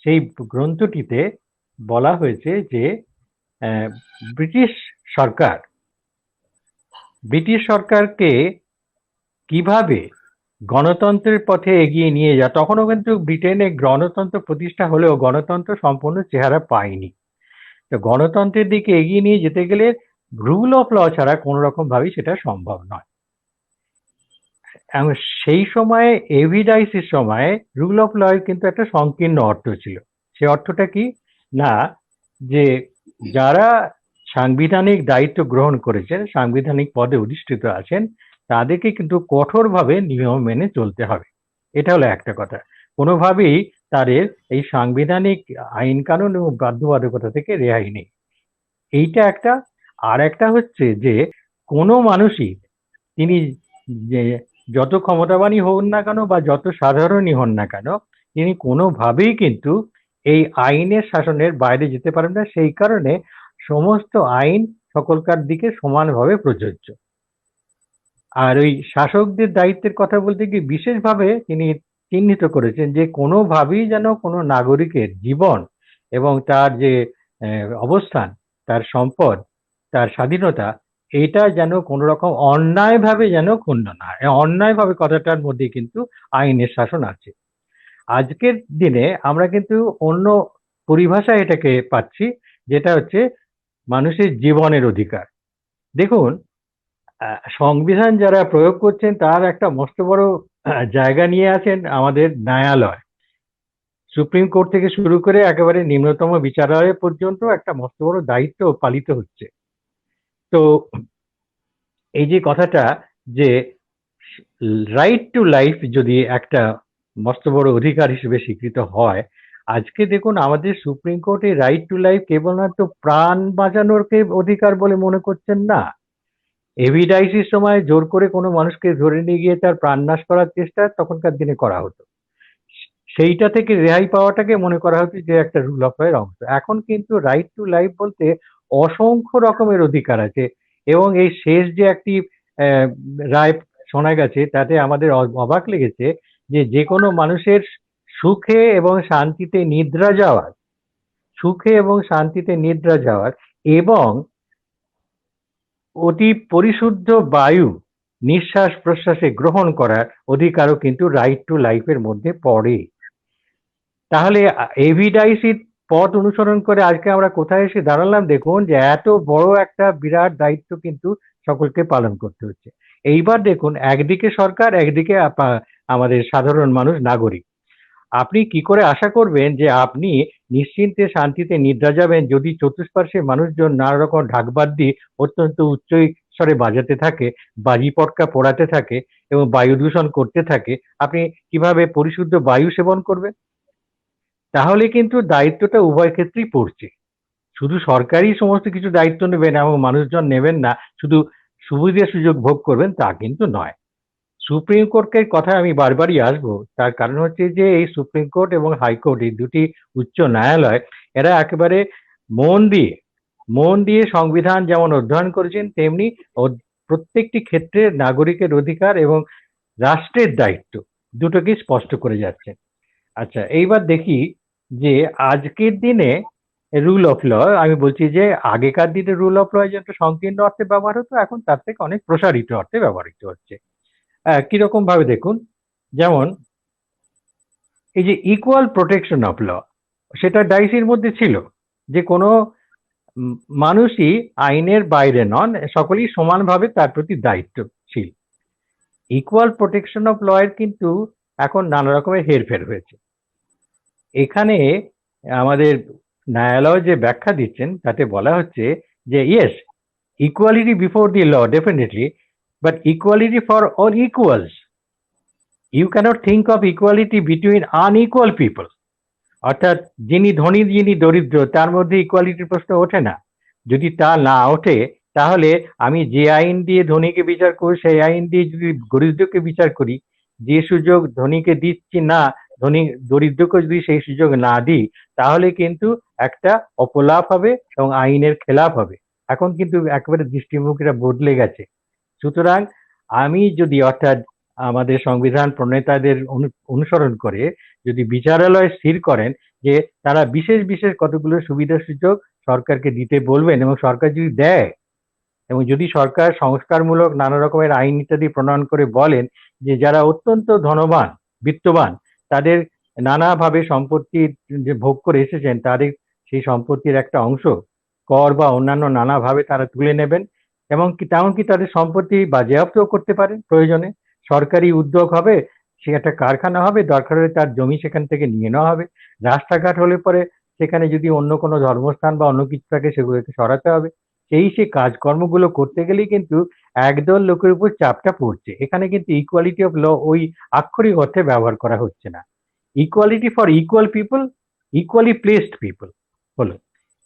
সেই গ্রন্থটিতে বলা হয়েছে যে ব্রিটিশ সরকারকে কিভাবে গণতন্ত্রের পথে এগিয়ে নিয়ে যায়। তখনও কিন্তু ব্রিটেনে গণতন্ত্র প্রতিষ্ঠা হলেও গণতন্ত্র সম্পূর্ণ চেহারা পায়নি। তো গণতন্ত্রের দিকে এগিয়ে নিয়ে যেতে গেলে রুল অফ ল ছাড়া কোনো রকম ভাবেই সেটা সম্ভব নয়। সেই সময়ে এভিডাইসির সময় রুল অফ ল এর কিন্তু একটা সংকীর্ণ অর্থ ছিল। সে অর্থটা কি না, যে যারা সাংবিধানিক দায়িত্ব গ্রহণ করেছেন, সাংবিধানিক পদে অধিষ্ঠিত আছেন, তাদেরকে কিন্তু কঠোরভাবে নিয়ম মেনে চলতে হবে। এটা হলো একটা কথা। কোনোভাবেই তাদের এই সাংবিধানিক আইন কানুন এবং বাধ্যবাধকতা থেকে রেহাই নেই, এইটা একটা। আর একটা হচ্ছে যে কোনো মানুষই তিনি যে যত ক্ষমতাবানই হন না কেন বা যত সাধারণই হন না কেন, তিনি কোনোভাবেই কিন্তু এই আইনের শাসনের বাইরে যেতে পারেন না। সেই কারণে সমস্ত আইন সকলকার দিকে সমানভাবে প্রযোজ্য। আর ওই শাসকদের দায়িত্বের কথা বলতে গিয়ে বিশেষভাবে তিনি চিহ্নিত করেছেন যে কোনোভাবেই যেন কোনো নাগরিকের জীবন এবং তার যে অবস্থান, তার সম্পদ, তার স্বাধীনতা, এটা যেন কোনো রকম অন্যায়ভাবে যেন ক্ষুণ্ণ না হয়। অন্যায়ভাবে কথাটার মধ্যে কিন্তু আইনের শাসন আছে। আজকের দিনে আমরা কিন্তু অন্য পরিভাষায় এটাকে পাচ্ছি, যেটা হচ্ছে মানুষের জীবনের অধিকার। দেখুন, সংবিধান যারা প্রয়োগ করছেন তার একটা মস্ত বড় জায়গা নিয়ে আছেন আমাদের ন্যায়ালয়। সুপ্রিম কোর্ট থেকে শুরু করে একেবারে নিম্নতম বিচারালয় পর্যন্ত একটা মস্ত বড় দায়িত্ব পালিত হচ্ছে। তো এই যে কথাটা যে রাইট টু লাইফ যদি একটা মস্ত বড় অধিকার হিসেবে স্বীকৃত হয়, আজকে দেখুন আমাদের সুপ্রিম কোর্টে রাইট টু লাইফ কেবলমাত্র প্রাণ বাঁচানোর অধিকার বলে মনে করছেন না। এভিডাইসির সময় জোর করে কোনো মানুষকে ধরে নিয়ে গিয়ে তার প্রাণ নাশ করার চেষ্টা তখনকার দিনে করা হতো, সেইটা থেকে রেহাই পাওয়াটাকে মনে করা হতো যে একটা রুল অফ লয়ের অংশ। এখন কিন্তু রাইট টু লাইফ বলতে অসংখ্য রকমের অধিকার আছে। এবং এই শেষ যে একটি রায় শোনা গেছে, তাতে আমাদের অবাক লেগেছে যে কোনো মানুষের সুখে এবং শান্তিতে নিদ্রা যাওয়ার এবং অতি পরিশুদ্ধ বায়ু নিঃশ্বাস প্রশ্বাসে গ্রহণ করার অধিকারও কিন্তু রাইট টু লাইফের মধ্যে পড়ে। তাহলে এভিডাইসির পথ অনুসরণ করে আজকে আমরা কোথায় এসে দাঁড়ালাম দেখুন, যে এত বড় একটা বিরাট দায়িত্ব কিন্তু সকলকে পালন করতে হচ্ছে। এইবার দেখুন, একদিকে সরকার, একদিকে আমাদের সাধারণ মানুষ, নাগরিক। আপনি কি করে আশা করবেন যে আপনি নিশ্চিন্তে শান্তিতে নিদ্রা যাবেন যদি চতুষ্পার্শ্বে মানুষজন নানা রকম ঢাকবাদ্যি অত্যন্ত উচ্চ স্বরে বাজাতে থাকে, বাজি পটকা পোড়াতে থাকে এবং বায়ু দূষণ করতে থাকে? আপনি কিভাবে পরিশুদ্ধ বায়ু সেবন করবেন? তাহলে কিন্তু দায়িত্বটা উভয় ক্ষেত্রেই পড়ছে। শুধু সরকারই সমস্ত কিছু দায়িত্ব নেবেন এবং মানুষজন নেবেন না, শুধু সুবিধা সুযোগ ভোগ করবেন তা কিন্তু নয়। সুপ্রিম কোর্টের কথা আমি বারবারই আসবো, তার কারণ হচ্ছে যে এই সুপ্রিম কোর্ট এবং হাইকোর্ট এই দুটি উচ্চ ন্যায়ালয় এরা একেবারে মন দিয়ে সংবিধান যেমন অধ্যয়ন করেছেন, তেমনি প্রত্যেকটি ক্ষেত্রে নাগরিকের অধিকার এবং রাষ্ট্রের দায়িত্ব দুটোকে স্পষ্ট করে যাচ্ছে। আচ্ছা, এইবার দেখি যে আজকের দিনে রুল অফ ল, আমি বলছি যে আগেকার দিনে রুল অফ ল যেটা সংকীর্ণ অর্থে ব্যবহার হতো, এখন তার থেকে অনেক প্রসারিত অর্থে ব্যবহৃত হচ্ছে। কিরকম ভাবে দেখুন, যেমন এই যে ইকুয়াল প্রোটেকশন অফ ল, সেটা ডাইসির মধ্যে ছিল যে কোনো মানুষই আইনের বাইরে নন, সকলেই সমানভাবে তার প্রতি দায়িত্বশীল। ইকুয়াল প্রোটেকশন অফ ল এর কিন্তু এখন নানা রকমের হেরফের হয়েছে। এখানে আমাদের ন্যায়ালয় যে ব্যাখ্যা দিচ্ছেন তাতে বলা হচ্ছে যে yes, equality before the law definitely, but equality for all equals. You can't think of equality between unequal people. অর্থাৎ যিনি ধনী যিনি দরিদ্র তার মধ্যে ইকুয়ালিটির প্রশ্ন ওঠে না। যদি তা না ওঠে তাহলে আমি যে আইন দিয়ে ধনীকে বিচার করি সেই আইন দিয়ে যদি দরিদ্রকে বিচার করি, যে সুযোগ ধনীকে দিচ্ছি না, দরিদ্রকে যদি সেই সুযোগ না দিই, তাহলে কিন্তু একটা অপলাপ হবে এবং আইনের খেলাপ হবে। এখন কিন্তু একেবারে দৃষ্টিভঙ্গিটা বদলে গেছে। সুতরাং আমি যদি, অর্থাৎ আমাদের সংবিধান প্রণেতাদের অনুসরণ করে যদি বিচারালয় স্থির করেন যে তারা বিশেষ বিশেষ কতগুলো সুবিধা সুযোগ সরকারকে দিতে বলবেন, এবং সরকার যদি দেয়, এবং যদি সরকার সংস্কারমূলক নানা রকমের আইন ইত্যাদি প্রণয়ন করে বলেন যে যারা অত্যন্ত ধনবান বিত্তবান তাদের নানাভাবে সম্পত্তি যে ভোগ করে এসেছেন তাদের সেই সম্পত্তির একটা অংশ কর বা অন্যান্য নানাভাবে তারা তুলে নেবেন, এবং তেমনকি তাদের সম্পত্তি বাজেয়াপ্ত করতে পারেন। প্রয়োজনে সরকারি উদ্যোগ হবে, সে একটা কারখানা হবে, দরকার হলে তার জমি সেখান থেকে নিয়ে নেওয়া হবে। রাস্তাঘাট হলে পরে সেখানে যদি অন্য কোনো ধর্মস্থান বা অন্য কিছু থাকে সেগুলোকে সরাতে হবে। সেই কাজকর্মগুলো করতে গেলেই কিন্তু একদল লোকের উপর চাপটা পড়ছে। এখানে কিন্তু ইকুয়ালিটি অফ ল ওই আক্ষরিক অর্থে ব্যবহার করা হচ্ছে না। Equality for equal people, equally placed people হলো।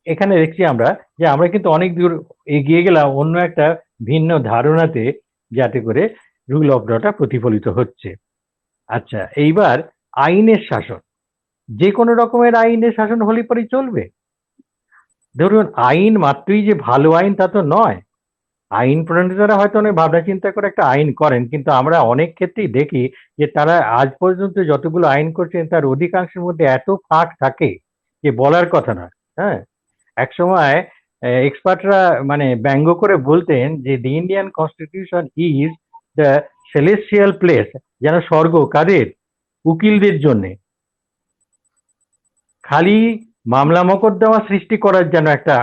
এখানে দেখছি আমরা যে আমরা কিন্তু অনেক দূর এগিয়ে গেলাম অন্য একটা ভিন্ন ধারণাতে, যাতে করে রুল অফ লটা প্রতিফলিত হচ্ছে। আচ্ছা, এইবার আইনের শাসন, যে কোনো রকমের আইনের শাসন হলে পরেই চলবে? ধরুন, আইন মাত্রই যে ভালো আইন তা তো নয়। আইন প্রণেতারা হয়তো অনেক ভাবনা চিন্তা করে একটা আইন করেন, কিন্তু আমরা অনেক ক্ষেত্রেই দেখি যে তারা আজ পর্যন্ত যতগুলো আইন করছেন তার অধিকাংশের মধ্যে এত ফাঁক থাকে যে বলার কথা নয়। হ্যাঁ, এক সময় এক্সপার্টরা মানে ব্যঙ্গ করে বলতেন যে the Indian constitution is the celestial place, যেন স্বর্গ কাদের? উকিলদের জন্যে। খালি মামলা মোকদ্দমা সৃষ্টি করার যেন একটা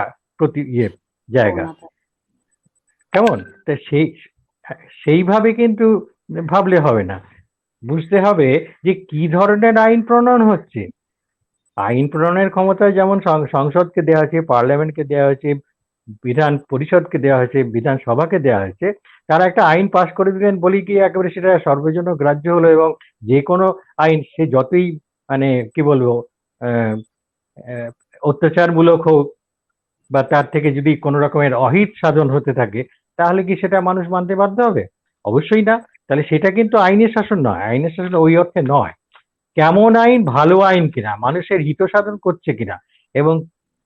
জায়গা। কেমন? তা সেইভাবে কিন্তু ভাবলে হবে না, বুঝতে হবে যে কি ধরনের আইন প্রণয়ন হচ্ছে। আইন প্রণয়নের ক্ষমতা যেমন সংসদকে দেওয়া হয়েছে, পার্লামেন্টকে দেওয়া হয়েছে, বিধান পরিষদকে দেওয়া হয়েছে, বিধানসভাকে দেওয়া হয়েছে। তারা একটা আইন পাশ করে দিলেন বলি কি একেবারে সেটা সর্বজন্য গ্রাহ্য হলো, এবং যে কোনো আইন সে যতই মানে কি বলবো অত্যাচারমূলক হোক বা তার থেকে যদি কোনো রকমের অহিত সাধন হতে থাকে, তাহলে কি সেটা মানুষ মানতে বাধ্য হবে? অবশ্যই না। তাহলে সেটা কিন্তু আইনের শাসন নয়। আইনের শাসন ওই অর্থে নয়। কেমন আইন ভালো আইন কিনা, মানুষের হিত সাধন করছে কিনা, এবং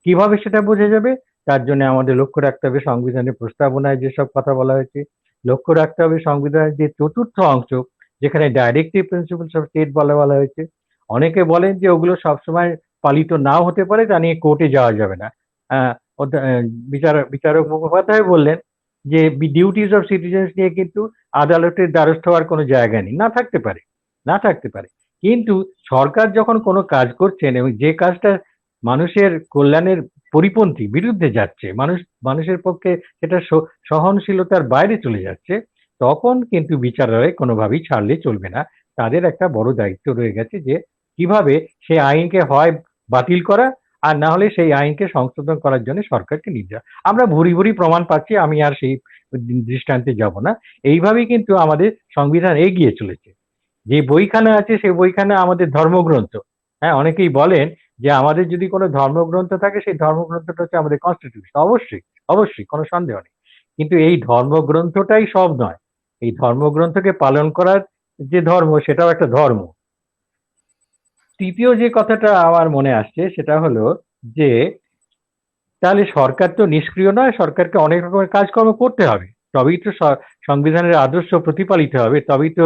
কিভাবে সেটা বোঝা যাবে, তার জন্য আমাদের লক্ষ্য রাখতে হবে সংবিধানের প্রস্তাবনায় যেসব কথা বলা হয়েছে, লক্ষ্য রাখতে হবে সংবিধানের যে চতুর্থ অংশ যেখানে ডাইরেক্টিভ প্রিন্সিপালস অফ স্টেট বলা হয়েছে। অনেকে বলেন যে ওগুলো সবসময় পালিত নাও হতে পারে, তা নিয়ে কোর্টে যাওয়া যাবে না। বিচারক মুখোপাধ্যায় বললেন যে ডিউটিজ অফ সিটিজেন্স নিয়ে কিন্তু আদালতের দ্বারস্থ হওয়ার কোনো জায়গা নেই, না থাকতে পারে। কিন্তু সরকার যখন কোনো কাজ করছেন এবং যে কাজটা মানুষের কল্যাণের পরিপন্থী বিরুদ্ধে যাচ্ছে, মানুষের পক্ষে সেটা সহনশীলতার বাইরে চলে যাচ্ছে, তখন কিন্তু বিচারালয় কোনোভাবেই ছাড়লে চলবে না। তাদের একটা বড় দায়িত্ব রয়ে গেছে যে কিভাবে সেই আইনকে হয় বাতিল করা, আর না হলে সেই আইনকে সংশোধন করার জন্য সরকারকে নির্দেশ। আমরা ভুরি প্রমাণ পাচ্ছি, আমি আর সেই দৃষ্টান্তে যাব না। এইভাবেই কিন্তু আমাদের সংবিধান এগিয়ে চলেছে। যে বইখানা আছে সেই বইখানা আমাদের ধর্মগ্রন্থ। হ্যাঁ, অনেকেই বলেন যে আমাদের যদি কোনো ধর্মগ্রন্থ থাকে সেই ধর্মগ্রন্থটা হচ্ছে আমাদের কনস্টিটিউশন, অবশ্যই অবশ্যই কোনো সন্দেহ নেই, কিন্তু এই ধর্মগ্রন্থটাই সব নয়। এই ধর্মগ্রন্থকে পালন করার যে ধর্ম সেটাও একটা ধর্ম। তৃতীয় যে কথাটা আমার মনে আসছে সেটা হলো যে তাহলে সরকার তো নিষ্ক্রিয় নয়, সরকারকে অনেক রকমের কাজকর্ম করতে হবে, তবেই তো সংবিধানের আদর্শ প্রতিপালিত হবে, তবেই তো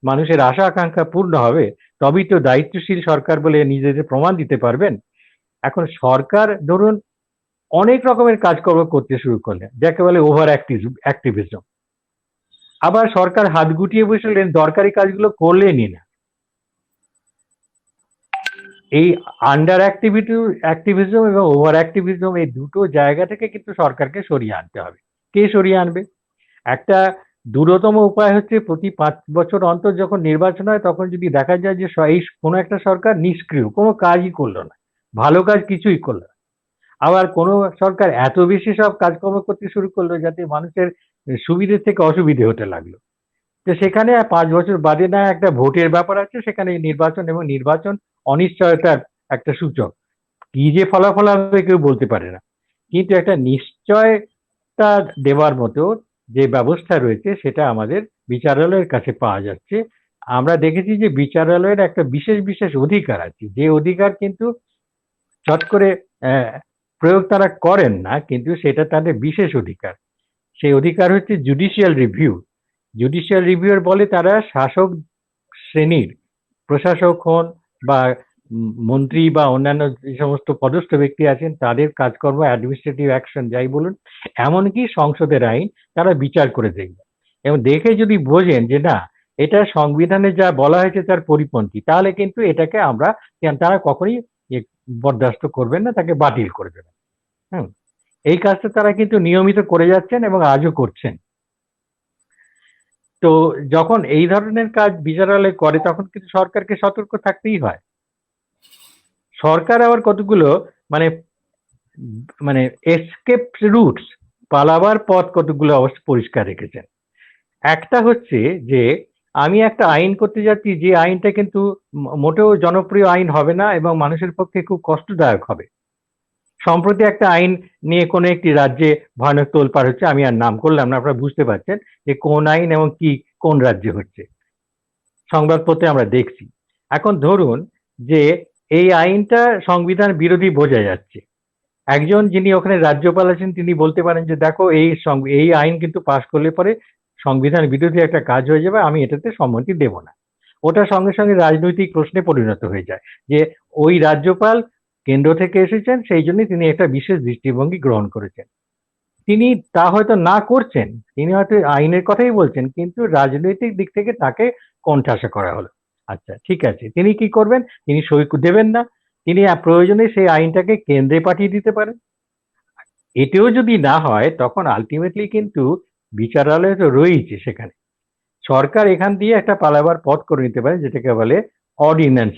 মানুষের আশা আকাঙ্ক্ষা পূর্ণ হবে, তবেই তো দায়িত্বশীল সরকার বলে নিজেদের প্রমাণ দিতে পারবেন। এখন সরকার ধরুন অনেক রকমের কাজকর্ম করতে শুরু করলেন, যাকে বলে ওভার অ্যাক্টিভিজম। আবার সরকার হাত গুটিয়ে বসলেন, দরকারি কাজগুলো করলেনই না। এই আন্ডার অ্যাক্টিভিজম এবং ওভার অ্যাক্টিভিজম এই দুটো জায়গা থেকে কিন্তু সরকারকে সরিয়ে আনতে হবে। কে সরিয়ে আনবে? একটা দ্রুততম উপায় হচ্ছে প্রতি 5 বছর অন্তর যখন নির্বাচন হয় তখন যদি দেখা যায় যে এই কোনো একটা সরকার নিষ্ক্রিয়, কোনো কাজই করলো না, ভালো কাজ কিছুই করলো না, আবার কোনো সরকার এত বেশি সব কাজকর্ম করতে শুরু করলো যাতে মানুষের সুবিধে থেকে অসুবিধে হতে লাগলো, তো সেখানে 5 বছর বাদে না একটা ভোটের ব্যাপার আছে, সেখানে নির্বাচন, এবং নির্বাচন অনিশ্চয়তার একটা সূচক, কি যে ফলাফল হবে কেউ বলতে পারে না, কিন্তু একটা নিশ্চয়তা দেওয়ার মতো যে ব্যবস্থা রয়েছে সেটা আমাদের বিচারালয়ের কাছে পাওয়া যাচ্ছে। আমরা দেখেছি যে বিচারালয়ের একটা বিশেষ বিশেষ অধিকার আছে, যে অধিকার কিন্তু চট করে প্রয়োগ তারা করেন না, কিন্তু সেটা তাদের বিশেষ অধিকার। সেই অধিকার হচ্ছে জুডিশিয়াল রিভিউ। জুডিশিয়াল রিভিউর বলে তারা শাসক শ্রেণীর প্রশাসক হন বা মন্ত্রী বা অন্যান্য যে সমস্ত পদস্থ ব্যক্তি আছেন তাদের কাজকর্ম, অ্যাডমিনিস্ট্রেটিভ অ্যাকশন যাই বলুন, এমনকি সংসদের আইন তারা বিচার করে দেখবে, এবং দেখে যদি বোঝেন যে না এটা সংবিধানে যা বলা হয়েছে তার পরিপন্থী, তাহলে কিন্তু এটাকে তারা কখনোই বরদাস্ত করবেন না, তাকে বাতিল করবে না। এই কাজটা তারা কিন্তু নিয়মিত করে যাচ্ছেন এবং আজও করছেন। তো যখন এই ধরনের কাজ বিচারালয় করে তখন কিন্তু সরকারকে সতর্ক থাকতেই হয়। সরকার আবার কতগুলো মানে মানে এসকেপ রুটস, পালাবার পথ কতগুলো অবশ্য পরিষ্কার রেখেছেন। একটা হচ্ছে যে আমি একটা আইন করতে যাচ্ছি, যে আইনটা কিন্তু মোটেও জনপ্রিয় আইন হবে না এবং মানুষের পক্ষে খুব কষ্টদায়ক হবে। সম্প্রতি একটা আইন নিয়ে কোনো একটি রাজ্যে ভয়ানক তোলপাড় হচ্ছে, আমি আর নাম করলাম না, আপনারা বুঝতে পারছেন যে কোন আইন এবং কি কোন রাজ্যে হচ্ছে, সংবাদপত্রে আমরা দেখছি। এখন ধরুন যে এই আইনটা সংবিধান বিরোধী বোঝা যাচ্ছে, একজন যিনি ওখানে রাজ্যপাল আছেন তিনি বলতে পারেন যে দেখো এই আইন কিন্তু পাশ করলে পরে সংবিধান বিরোধী একটা কাজ হয়ে যাবে, আমি এটাতে সম্মতি দেব না। ওটা সঙ্গে সঙ্গে রাজনৈতিক প্রশ্নে পরিণত হয়ে যায় যে ওই রাজ্যপাল কেন্দ্র থেকে এসেছেন, সেই জন্য তিনি একটা বিশেষ দৃষ্টিভঙ্গি গ্রহণ করেছেন। তিনি তা হয়তো না করছেন, তিনি হয়তো আইনের কথাই বলছেন, কিন্তু রাজনৈতিক দিক থেকে তাকে কোণঠাসা করা হলো। আচ্ছা ঠিক আছে, তিনি কি করবেন? তিনি সই দেবেন না, তিনি প্রয়োজনে সেই আইনটাকে কেন্দ্রে পাঠিয়ে দিতে পারেন। এটাও যদি না হয় তখন আলটিমেটলি কিন্তু বিচারালয় তো রয়েছে সেখানে, সরকার এখান দিয়ে একটা পালাবার পথ করে নিতে পারে, যেটাকে বলে অর্ডিন্যান্স।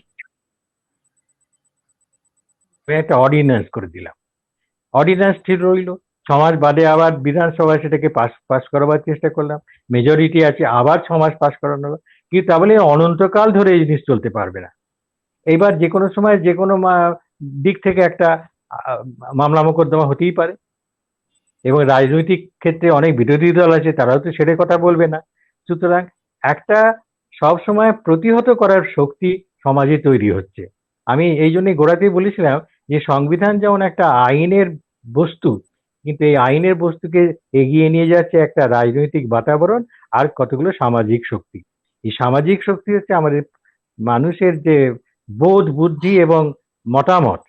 একটা অর্ডিন্যান্স করে দিলাম, অর্ডিন্যান্স ঠিক রইল, 6 মাস বাদে আবার বিধানসভায় সেটাকে পাস করাবার চেষ্টা করলাম, মেজরিটি আছে, আবার 6 মাস পাস করানো হলো, কিন্তু তাহলে অনন্তকাল ধরে এই জিনিস চলতে পারবে না। এইবার যে কোনো সময় যে কোনো দিক থেকে একটা মামলা মোকদ্দমা হতেই পারে, এবং রাজনৈতিক ক্ষেত্রে অনেক বিরোধী দল আছে, তারাও তো সেটা কথা বলবে না। সুতরাং একটা সব সময় প্রতিহত করার শক্তি সমাজে তৈরি হচ্ছে। আমি এই জন্যই গোড়াতেই বলেছিলাম যে সংবিধান যেমন একটা আইনের বস্তু, কিন্তু এই আইনের বস্তুকে এগিয়ে নিয়ে যাচ্ছে একটা রাজনৈতিক বাতাবরণ আর কতগুলো সামাজিক শক্তি। এই সামাজিক শক্তি হচ্ছে আমাদের মানুষের যে বোধ, বুদ্ধি এবং মতামত,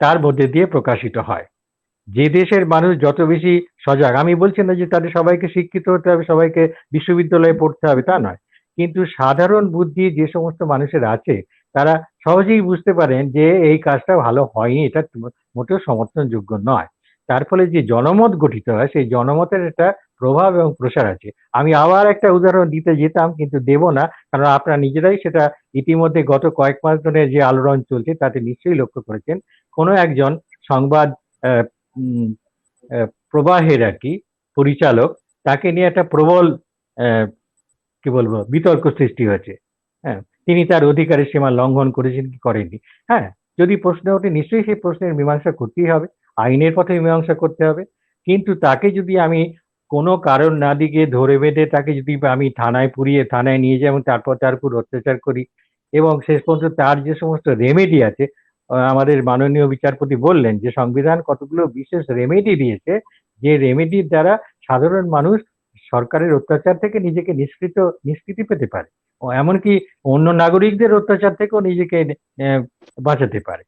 তার মধ্যে দিয়ে প্রকাশিত হয়। যে দেশের মানুষ যত বেশি সজাগ, আমি বলছি না যে তাদের সবাইকে শিক্ষিত হতে হবে, সবাইকে বিশ্ববিদ্যালয়ে পড়তে হবে, তা নয়, কিন্তু সাধারণ বুদ্ধি যে সমস্ত মানুষের আছে তারা সহজেই বুঝতে পারেন যে এই কাজটা ভালো হয়নি, এটা মোটেও সমর্থনযোগ্য নয়। তার ফলে যে জনমত গঠিত হয় সেই জনমতের একটা প্রভাব এবং প্রসার আছে। আমি আবার একটা উদাহরণ দিতে যেতাম কিন্তু দেব না, কারণ আপনারা নিজেরাই সেটা ইতিমধ্যে গত কয়েক মাস ধরে যে আলোড়ন চলছে তাতে নিশ্চয়ই লক্ষ্য করেছেন। কোনো একজন সংবাদ প্রবাহের আর কি পরিচালক, তাকে নিয়ে একটা প্রবল কি বলবো বিতর্ক সৃষ্টি হয়েছে। হ্যাঁ, তিনি তার অধিকারের সীমা লঙ্ঘন করেছেন কি করেননি। হ্যাঁ, যদি প্রশ্ন ওঠে নিশ্চয়ই সেই প্রশ্নের মীমাংসা করতেই হবে, আইনের পথে মীমাংসা করতে হবে। কিন্তু তাকে যদি আমি কোনো কারণ না দিকে ধরে বেঁধে তাকে যদি আমি থানায় নিয়ে যাই এবং তারপর তার উপর অত্যাচার করি এবং শেষ পর্যন্ত তার যে সমস্ত রেমেডি আছে, আমাদের মাননীয় বিচারপতি বললেন যে সংবিধান কতগুলো বিশেষ রেমেডি দিয়েছে, যে রেমেডির দ্বারা সাধারণ মানুষ সরকারের অত্যাচার থেকে নিজেকে নিষ্কৃতি পেতে পারে ও এমনকি অন্য নাগরিকদের অত্যাচার থেকেও নিজেকে বাঁচাতে পারে।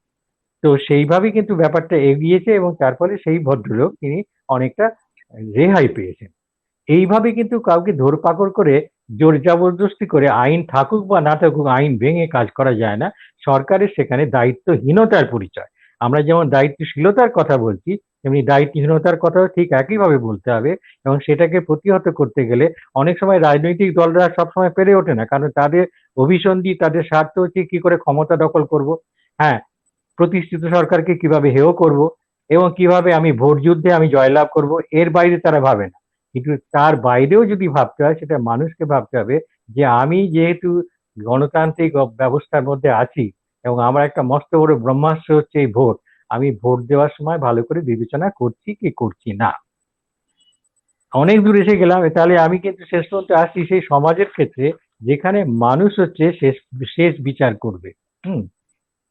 তো সেইভাবেই কিন্তু ব্যাপারটা এগিয়েছে এবং তার ফলে সেই ভদ্রলোক তিনি অনেকটা রেহাই পেয়েছেন। এইভাবে কিন্তু কাউকে ধরপাকড় করে জোর জবরদস্তি করে আইন থাকুক বা না থাকুক আইন ভেঙে কাজ করা যায় না। সরকারের সেখানে দায়িত্বহীনতার পরিচয়। আমরা যেমন দায়িত্বশীলতার কথা বলছি তেমনি দায়িত্বহীনতার কথাও ঠিক একইভাবে বলতে হবে এবং সেটাকে প্রতিহত করতে গেলে অনেক সময় রাজনৈতিক দলরা সবসময় পেরে ওঠে না, কারণ তাদের অভিসন্ধি, তাদের স্বার্থ হচ্ছে কি করে ক্ষমতা দখল করব, হ্যাঁ, প্রতিষ্ঠিত সরকারকে কিভাবে হেয় করব এবং কিভাবে আমি ভোট যুদ্ধে আমি জয়লাভ করব, এর বাইরে তারা ভাবে না। কিন্তু তার বাইরেও যদি ভাবতে হয় সেটা মানুষকে ভাবতে হবে যে আমি যেহেতু গণতান্ত্রিক ব্যবস্থার মধ্যে আছি এবং আমার একটা মস্ত বড় ব্রহ্মাস্ত্র হচ্ছে এই ভোট, আমি ভোট দেওয়ার সময় ভালো করে বিবেচনা করছি কি করছি না। অনেক দূর এসে গেলাম, তাহলে আমি কিন্তু শেষ পর্যন্ত আসছি সেই সমাজের ক্ষেত্রে যেখানে মানুষ হচ্ছে শেষ বিচার করবে।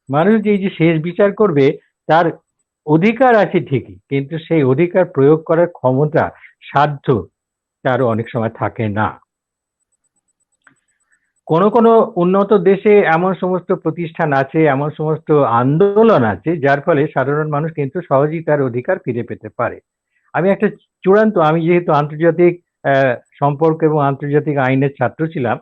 মানুষ যে শেষ বিচার করবে তার অধিকার আছে ঠিকই, কিন্তু সেই অধিকার প্রয়োগ করার ক্ষমতা, সাধ্য তার অনেক সময় থাকে না। কোনো উন্নত দেশে এমন সমস্ত প্রতিষ্ঠান আছে, এমন সমস্ত আন্দোলন আছে যার ফলে সাধারণ মানুষ কিন্তু সহজেই তার অধিকার ফিরে পেতে পারে। আমি একটা আমি যেহেতু আন্তর্জাতিক সম্পর্ক এবং আন্তর্জাতিক আইনের ছাত্র ছিলাম,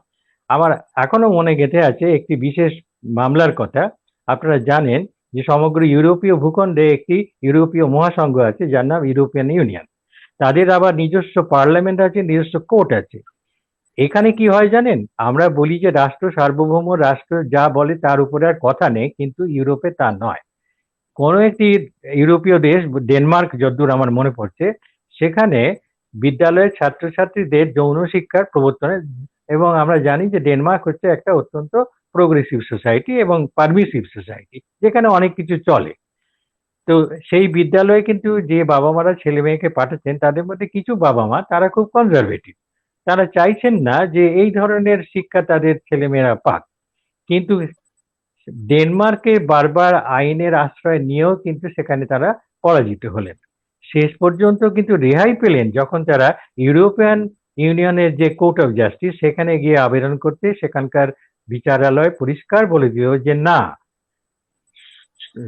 আমার এখনো মনে গেঁথে আছে একটি বিশেষ মামলার কথা। আপনারা জানেন যে সমগ্র ইউরোপীয় ভূখণ্ডে একটি ইউরোপীয় মহাসংঘ আছে যার নাম ইউরোপিয়ান ইউনিয়ন। তাদের আবার নিজস্ব পার্লামেন্ট আছে, নিজস্ব কোর্ট আছে। এখানে কি হয় জানেন, আমরা বলি যে রাষ্ট্র সার্বভৌম, রাষ্ট্র যা বলে তার উপরে আর কথা নেই, কিন্তু ইউরোপে তা নয়। কোনো একটি ইউরোপীয় দেশ, ডেনমার্ক যতদূর আমার মনে পড়ছে, সেখানে বিদ্যালয়ের ছাত্রছাত্রীদের যৌন শিক্ষার প্রবর্তনে, এবং আমরা জানি যে ডেনমার্ক হচ্ছে একটা অত্যন্ত প্রোগ্রেসিভ সোসাইটি এবং পারমিসিভ সোসাইটি যেখানে অনেক কিছু চলে। তো সেই বিদ্যালয়ে কিন্তু যে বাবা মারা ছেলে মেয়েকে পাঠাচ্ছেন তাদের মধ্যে কিছু বাবা মা তারা খুব কনজারভেটিভ, তারা চাইছেন না যে এই ধরনের শিক্ষা তাদের ছেলেমেয়েরা পাক। কিন্তু ডেনমার্কে বারবার আইনের আশ্রয় নিয়েও কিন্তু সেখানে তারা পরাজিত হলেন। শেষ পর্যন্ত কিন্তু রেহাই পেলেন যখন তারা ইউরোপিয়ান ইউনিয়নের যে কোর্ট অফ জাস্টিস সেখানে গিয়ে আবেদন করতে সেখানকার বিচারালয় পরিষ্কার বলে দিল যে না,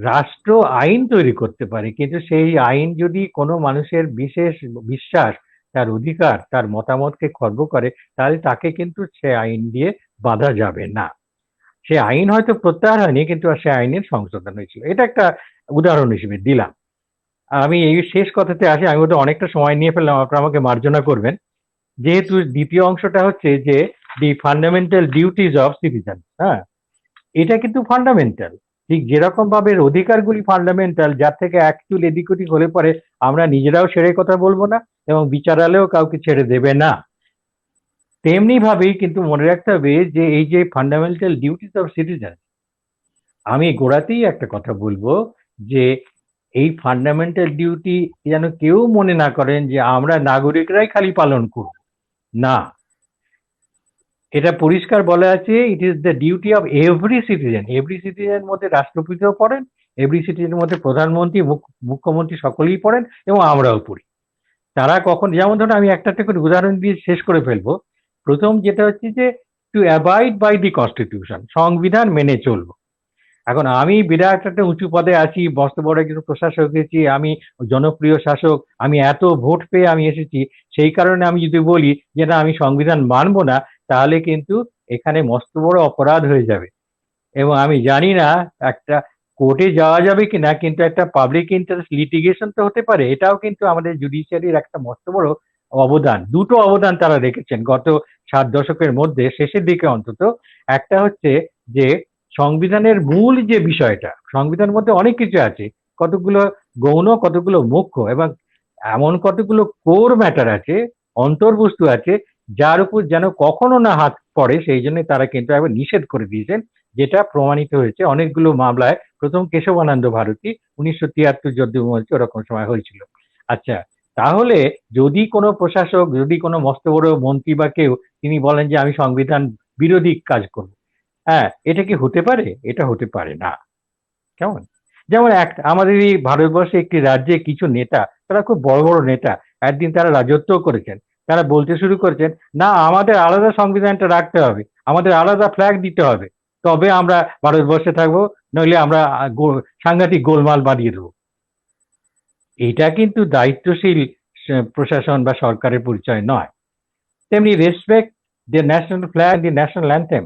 রাষ্ট্র আইন তৈরি করতে পারে, কিন্তু সেই আইন যদি কোনো মানুষের বিশেষ বিশ্বাস, তার অধিকার, তার মতামতকে খর্ব করে তাহলে তাকে কিন্তু সে আইন দিয়ে বাঁধা যাবে না। সে আইন হয়তো প্রত্যাহার হয়নি, কিন্তু সে আইনের সংশোধন হয়েছিল। এটা একটা উদাহরণ হিসেবে দিলাম। আমি এই শেষ কথাতে আসি, আমি তো অনেকটা সময় নিয়ে ফেললাম, আপনারা আমাকে মার্জনা করবেন। যেহেতু দ্বিতীয় অংশটা হচ্ছে যে দি ফান্ডামেন্টাল ডিউটিজ অফ সিটিজেন, হ্যাঁ, এটা কিন্তু ফান্ডামেন্টাল। ঠিক যেরকম ভাবে অধিকারগুলি ফান্ডামেন্টাল, যার থেকে এক চুল এদিক ওদিক হলে পরে আমরা নিজেরাও সেরে কথা বলবো না এবং বিচারালয়েও কাউকে ছেড়ে দেবে না, তেমনি ভাবেই কিন্তু মনে রাখতে হবে যে এই যে ফান্ডামেন্টাল ডিউটিস অফ সিটিজেন, আমি গোড়াতেই একটা কথা বলবো যে এই ফান্ডামেন্টাল ডিউটি যেন কেউ মনে না করেন যে আমরা নাগরিকরাই খালি পালন করব, না, এটা পরিষ্কার বলা আছে it is the duty of every citizen. Every সিটিজেনের মধ্যে রাষ্ট্রপতিও পড়েন, এভরি সিটিজেনের মধ্যে প্রধানমন্ত্রী, মুখ্যমন্ত্রী সকলেই পড়েন এবং আমরাও পড়ি। তারা কখন, যেমন ধরুন আমি একটা করে উদাহরণ দিয়ে শেষ করে ফেলবো। প্রথম যেটা হচ্ছে যে to abide by the constitution, সংবিধান মেনে চলবো। এখন আমি বিরাট একটা উঁচু পদে আছি, মস্ত বড় একজন প্রশাসক হয়েছি, আমি জনপ্রিয় শাসক, আমি এত ভোট পেয়ে আমি এসেছি, সেই কারণে আমি যদি বলি যে না আমি সংবিধান মানবো না, তাহলে কিন্তু এখানে মস্ত বড় অপরাধ হয়ে যাবে। এবং আমি জানি না একটা কোর্টে যাওয়া যাবে কিনা, কিন্তু একটা পাবলিক ইন্টারেস্ট লিটিগেশন তো হতে পারে। এটাও কিন্তু আমাদের জুডিশিয়ারির একটা মস্ত বড় অবদান। দুটো অবদান তারা রেখেছেন গত 60 দশকের মধ্যে, শেষের দিকে অন্তত। একটা হচ্ছে যে সংবিধানের মূল যে বিষয়টা, সংবিধানের মধ্যে অনেক কিছু আছে, কতগুলো গৌণ, কতগুলো মুখ্য এবং এমন কতগুলো কোর ম্যাটার আছে, অন্তর্বস্তু আছে, যার উপর যেন কখনো না হাত পড়ে, সেই জন্য তারা কিন্তু একবার নিষেধ করে দিয়েছেন, যেটা প্রমাণিত হয়েছে অনেকগুলো মামলায় প্রথম কেশবানন্দ ভারতী 1973 যদি বলছে ওরকম সময় হয়েছিল। আচ্ছা, তাহলে যদি কোনো প্রশাসক, যদি কোনো মস্ত বড় মন্ত্রী বা কেউ তিনি বলেন যে আমি সংবিধান বিরোধী কাজ করব, হ্যাঁ, এটা কি হতে পারে? এটা হতে পারে না। কেমন? যেমন আমাদের এই ভারতবর্ষে একটি রাজ্যে কিছু নেতা, তারা খুব বড় বড় নেতা, একদিন তারা রাজত্বও করেছেন, তারা বলতে শুরু করেছেন, না আমাদের আলাদা সংবিধানটা রাখতে হবে, আমাদের আলাদা ফ্ল্যাগ দিতে হবে, তবে আমরা ভারতবর্ষে থাকবো, নইলে আমরা সাংঘাতিক গোলমাল বানিয়ে দেবো। এটা কিন্তু দায়িত্বশীল প্রশাসন বা সরকারের পরিচয় নয়। তেমনি respect the national flag, the national anthem,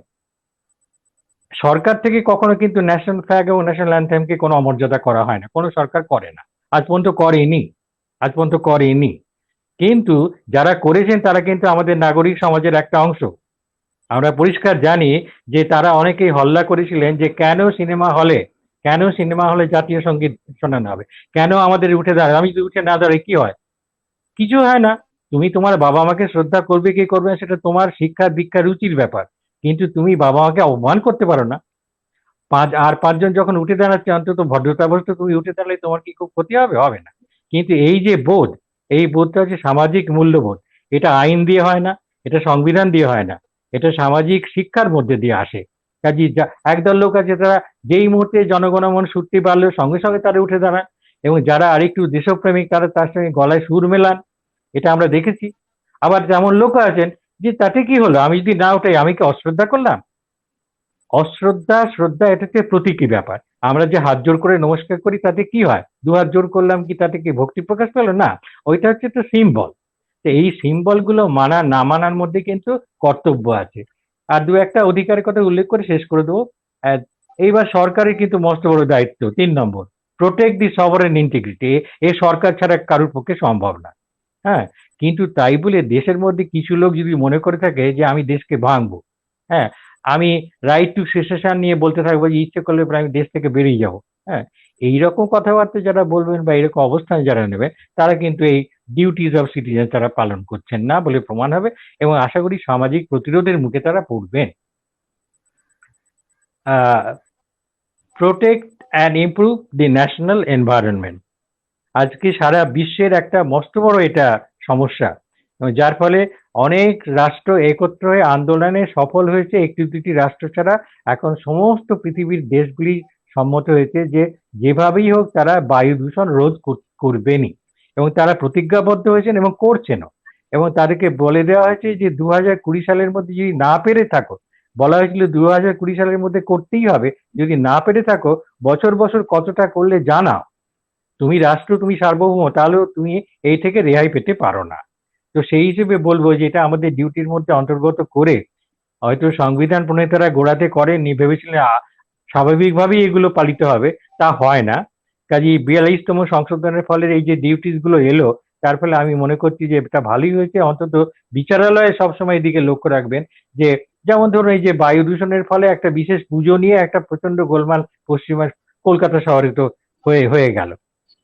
সরকার থেকে কখনো কিন্তু ন্যাশনাল ফ্ল্যাগ এবং ন্যাশনাল অ্যান্থেমকে কোনো অমর্যাদা করা হয় না, কোনো সরকার করে না, আজ পর্যন্ত করেনি। কিন্তু যারা করেছেন তারা কিন্তু আমাদের নাগরিক সমাজের একটা অংশ। আমরা পরিষ্কার জানি যে তারা অনেকেই হল্লা করেছিলেন যে কেন সিনেমা হলে জাতীয় সঙ্গীত শোনানো হবে, কেন আমাদের উঠে দাঁড়ায়, আমি যদি উঠে না দাঁড়াই কি হয়? কিছু হয় না। তুমি তোমার বাবা মাকে শ্রদ্ধা করবে কি করবে না সেটা তোমার শিক্ষা দীক্ষা রুচির ব্যাপার, কিন্তু তুমি বাবা মাকে অপমান করতে পারো না। পাঁচজন যখন উঠে দাঁড়াচ্ছে, অন্তত ভদ্রতাবশত তুমি উঠে দাঁড়ালে তোমার কি খুব ক্ষতি হবে? হবে না। কিন্তু এই যে বোধ, এই বোধটা হচ্ছে সামাজিক মূল্যবোধ। এটা আইন দিয়ে হয় না, এটা সংবিধান দিয়ে হয় না, এটা সামাজিক শিক্ষার মধ্যে দিয়ে আসে। কাজে একদল লোক আছে তারা যেই মুহূর্তে জনগণমন শুনতে পারলো সঙ্গে সঙ্গে তারা উঠে দাঁড়ান, এবং যারা আরেকটু দেশপ্রেমিক তারা তার সঙ্গে গলায় সুর মেলান, এটা আমরা দেখেছি। আবার যেমন লোক আছেন যে তাতে কি হলো, আমি যদি না উঠাই আমি কি অশ্রদ্ধা করলাম? শ্রদ্ধা এটা হচ্ছে প্রতীকী ব্যাপার। আমরা যে হাত জোর করে নমস্কার করি তাতে কি হয়? দু হাত জোর করলাম কি তাতে কি ভক্তি প্রকাশ পেল না? ওইটা হচ্ছে একটা সিম্বল। তো এই সিম্বল গুলো মানা না মানার মধ্যে কিন্তু কর্তব্য আছে। আর দু একটা অধিকারের কথা উল্লেখ করে শেষ করে দেবো। এইবার সরকারের কিন্তু মস্ত বড় দায়িত্ব, 3 নম্বর, প্রোটেক্ট দি সভারেন ইন্টিগ্রিটি। এ সরকার ছাড়া কারোর পক্ষে সম্ভব না। হ্যাঁ, কিন্তু তাই বলে দেশের মধ্যে কিছু লোক যদি মনে করে থাকে যে আমি দেশকে ভাঙবো, হ্যাঁ, আমি রাইট টু সেসেশন নিয়ে বলতে থাকবো যে ইচ্ছে করলে আমি দেশ থেকে বেরিয়ে যাব, হ্যাঁ, এইরকম কথাবার্তা যারা বলবেন বা এরকম অবস্থান যারা নেবে তারা কিন্তু এই ডিউটিজ অফ সিটিজেন তারা পালন করছেন না বলে প্রমাণ হবে, এবং আশা করি সামাজিক প্রতিরোধের মুখে তারা পড়বেন। Protect and improve the national environment আজকে সারা বিশ্বের একটা মস্ত বড় এটা সমস্যা, যার ফলে অনেক রাষ্ট্র একত্র হয়ে আন্দোলনে সফল হয়েছে। একটি দুটি রাষ্ট্র ছাড়া এখন সমস্ত পৃথিবীর দেশগুলি সম্মত হয়েছে যে যেভাবেই হোক তারা বায়ু দূষণ রোধ করবেনই, এবং তারা প্রতিজ্ঞাবদ্ধ হয়েছেন এবং করছেনও। এবং তাদেরকে বলে দেওয়া হয়েছে যে 2020 সালের মধ্যে যদি না পেরে থাকো, বলা হয়েছিল 2020 সালের মধ্যে করতেই হবে, যদি না পেরে থাকো বছর বছর কতটা করলে জানাও, তুমি রাষ্ট্র, তুমি সার্বভৌম, তাহলেও তুমি এই থেকে রেহাই পেতে পারো না। তো সেই হিসেবে বলবো যে এটা আমাদের ডিউটির মধ্যে অন্তর্গত করে, হয়তো সংবিধান প্রণেতারা গোড়াতে করেননি, ভেবেছিলেন স্বাভাবিকভাবেই এগুলো পালিত হবে, তা হয় না। কাজেই 42তম সংশোধনের ফলে এই যে ডিউটিস গুলো এলো, তার ফলে আমি মনে করছি যে এটা ভালোই হয়েছে। অন্তত বিচারালয়ে সবসময় এদিকে লক্ষ্য রাখবেন যে, যেমন ধরুন এই যে বায়ু দূষণের ফলে একটা বিশেষ পুজো নিয়ে একটা প্রচন্ড গোলমাল পশ্চিমা কলকাতা শহরে তো হয়ে গেল।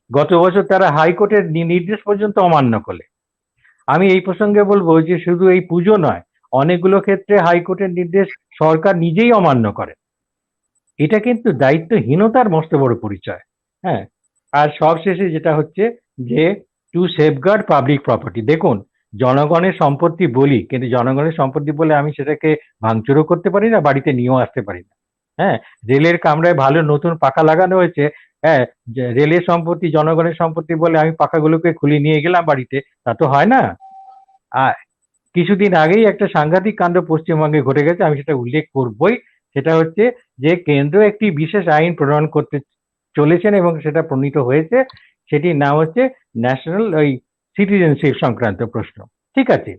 গত বছর তারা হাইকোর্টের নির্দেশ পর্যন্ত অমান্য করলে। আমি এই প্রসঙ্গে বলবো যে শুধু এই পুজো নয়, অনেকগুলো ক্ষেত্রে হাইকোর্টের নির্দেশ সরকার নিজেই অমান্য করে। এটা কিন্তু দায়িত্বহীনতার মস্ত বড় পরিচয়। হ্যাঁ, আর সবশেষে যেটা হচ্ছে যে টু সেফগার্ড পাবলিক প্রপার্টি। দেখুন, জনগণের সম্পত্তি বলি, কিন্তু জনগণের সম্পত্তি বলে আমি সেটাকে ভাঙচুরও করতে পারি না, বাড়িতে নিয়েও আসতে পারি না। হ্যাঁ, রেলের কামরায় ভালো নতুন পাখা লাগানো হয়েছে, হ্যাঁ, রেলের সম্পত্তি জনগণের সম্পত্তি বলে আমি পাখাগুলোকে খুলে নিয়ে গেলাম বাড়িতে, তা তো হয় না। আর কিছুদিন আগেই একটা সাংঘাতিক কাণ্ড পশ্চিমবঙ্গে ঘটে গেছে, আমি সেটা উল্লেখ করবই। সেটা হচ্ছে যে কেন্দ্র একটি বিশেষ আইন প্রণয়ন করতে চলেছেন এবং সেটা প্রণীত হয়েছে, সেটির নাম হচ্ছে ন্যাশনাল সিটিজেনশিপ সংক্রান্ত প্রশ্ন। ঠিক আছে,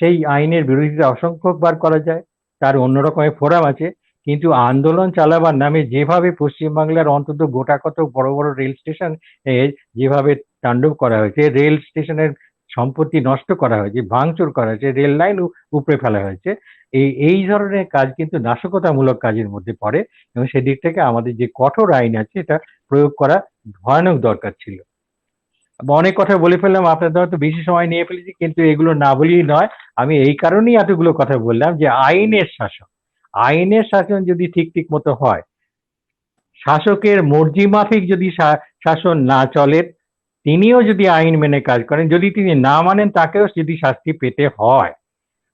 সেই আইনের বিরোধিতা অসংখ্যবার করা যায়, তার অন্য রকমের ফোরাম আছে, কিন্তু আন্দোলন চালাবার নামে যেভাবে পশ্চিমবাংলার অন্তত গোটা কত বড় বড় রেল স্টেশন যেভাবে তাণ্ডব করা হয়েছে, রেল স্টেশনের সম্পত্তি নষ্ট করা হয়েছে, ভাঙচুর করা হয়েছে, রেল লাইন উপড়ে ফেলা হয়েছে, এই ধরনের কাজ কিন্তু নাশকতামূলক কাজের মধ্যে পড়ে, এবং সেদিক থেকে আমাদের যে কঠোর আইন আছে এটা প্রয়োগ করা ভয়ানক দরকার ছিল। অনেক কথা বলে ফেললাম, আপনাদের হয়তো বেশি সময় নিয়ে ফেলেছি, কিন্তু এগুলো না বলেই নয়। আমি এই কারণেই এতগুলো কথা বললাম যে আইনের শাসন যদি ঠিক মতো হয়, শাসকের মর্জি মাফিক যদি শাসন না চলে, তিনিও যদি আইন মেনে কাজ করেন, যদি তিনি না মানেন তাকেও যদি শাস্তি পেতে হয়,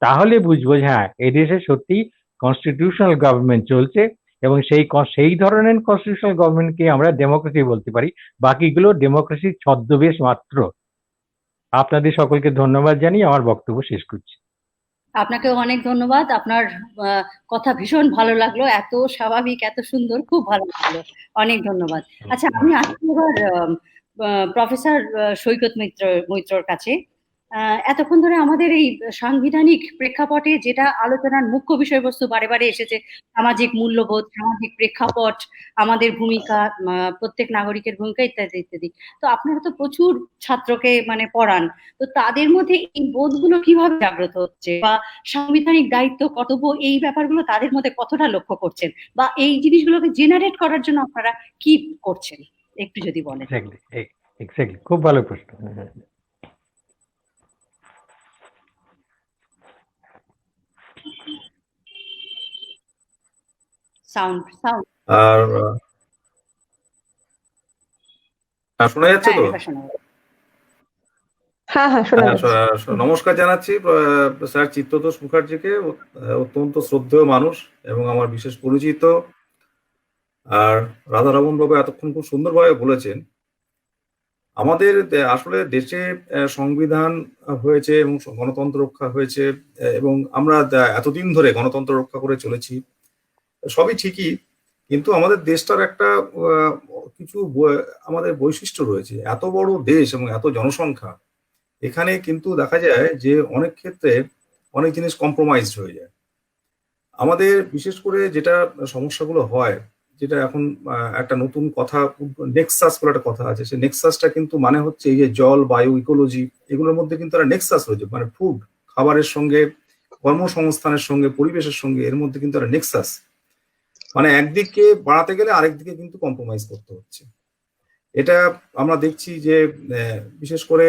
তাহলে বুঝবো যে হ্যাঁ এদেশে সত্যি কনস্টিটিউশনাল গভর্নমেন্ট চলছে, এবং সেই ধরনের কনস্টিটিউশনাল গভর্নমেন্টকে আমরা ডেমোক্রেসি বলতে পারি। বাকিগুলো ডেমোক্রেসির ছদ্মবেশ মাত্র। আপনাদের সকলকে ধন্যবাদ জানিয়ে আমার বক্তব্য শেষ করছি। আপনাকেও অনেক ধন্যবাদ। আপনার কথা ভীষণ ভালো লাগলো, এত স্বাভাবিক, এত সুন্দর, খুব ভালো লাগলো। অনেক ধন্যবাদ। আচ্ছা, আমি আসছি এবার প্রফেসর সৈকত মৈত্রর কাছে। এতক্ষণ ধরে আমাদের এই সাংবিধানিক প্রেক্ষাপটে যেটা আলোচনার মুখ্য বিষয়বস্তু বারে বারে এসেছে, সামাজিক মূল্যবোধ, সামাজিক প্রেক্ষাপট, আমাদের ভূমিকা, প্রত্যেক নাগরিকের ভূমিকা, ইত্যাদি ইত্যাদি। তো আপনারা তো প্রচুর ছাত্রকে মানে পড়ান, তো তাদের মধ্যে এই বোধগুলো কিভাবে জাগ্রত হচ্ছে, বা সাংবিধানিক দায়িত্ব, কর্তব্য, এই ব্যাপারগুলো তাদের মধ্যে কতটা লক্ষ্য করছেন, বা এই জিনিসগুলোকে জেনারেট করার জন্য আপনারা কি করছেন, একটু যদি বলেন। এক্স্যাক্টলি, খুব ভালো প্রশ্ন। সাউন্ড আর শোনা যাচ্ছে তো? হ্যাঁ হ্যাঁ, শোনা যাচ্ছে। নমস্কার জানাচ্ছি স্যার চিত্ততোষ মুখার্জিকে, অত্যন্ত শ্রদ্ধেয় মানুষ এবং আমার বিশেষ পরিচিত। আর রাধারমণ বাবু এতক্ষণ খুব সুন্দরভাবে বলেছেন। আমাদের আসলে দেশে সংবিধান হয়েছে এবং গণতন্ত্র রক্ষা হয়েছে, এবং আমরা এতদিন ধরে গণতন্ত্র রক্ষা করে চলেছি, সবই ঠিকই। কিন্তু আমাদের দেশটার একটা কিছু আমাদের বৈশিষ্ট্য রয়েছে। এত বড় দেশ এবং এত জনসংখ্যা, এখানে কিন্তু দেখা যায় যে অনেক ক্ষেত্রে অনেক জিনিস কম্প্রোমাইজড হয়ে যায়। আমাদের বিশেষ করে যেটা সমস্যাগুলো হয়, যেটা এখন একটা নতুন কথা, নেক্সাস বলে একটা কথা আছে, সেই নেক্সাসটা কিন্তু মানে হচ্ছে এই যে জল, বায়ু, ইকোলজি, এগুলোর মধ্যে কিন্তু একটা নেক্সাস রয়েছে, মানে ফুড, খাবারের সঙ্গে, কর্মসংস্থানের সঙ্গে, পরিবেশের সঙ্গে, এর মধ্যে কিন্তু একটা নেক্সাস, মানে একদিকে বাড়াতে গেলে আরেকদিকে কিন্তু কম্প্রোমাইজ করতে হচ্ছে। এটা আমরা দেখছি যে বিশেষ করে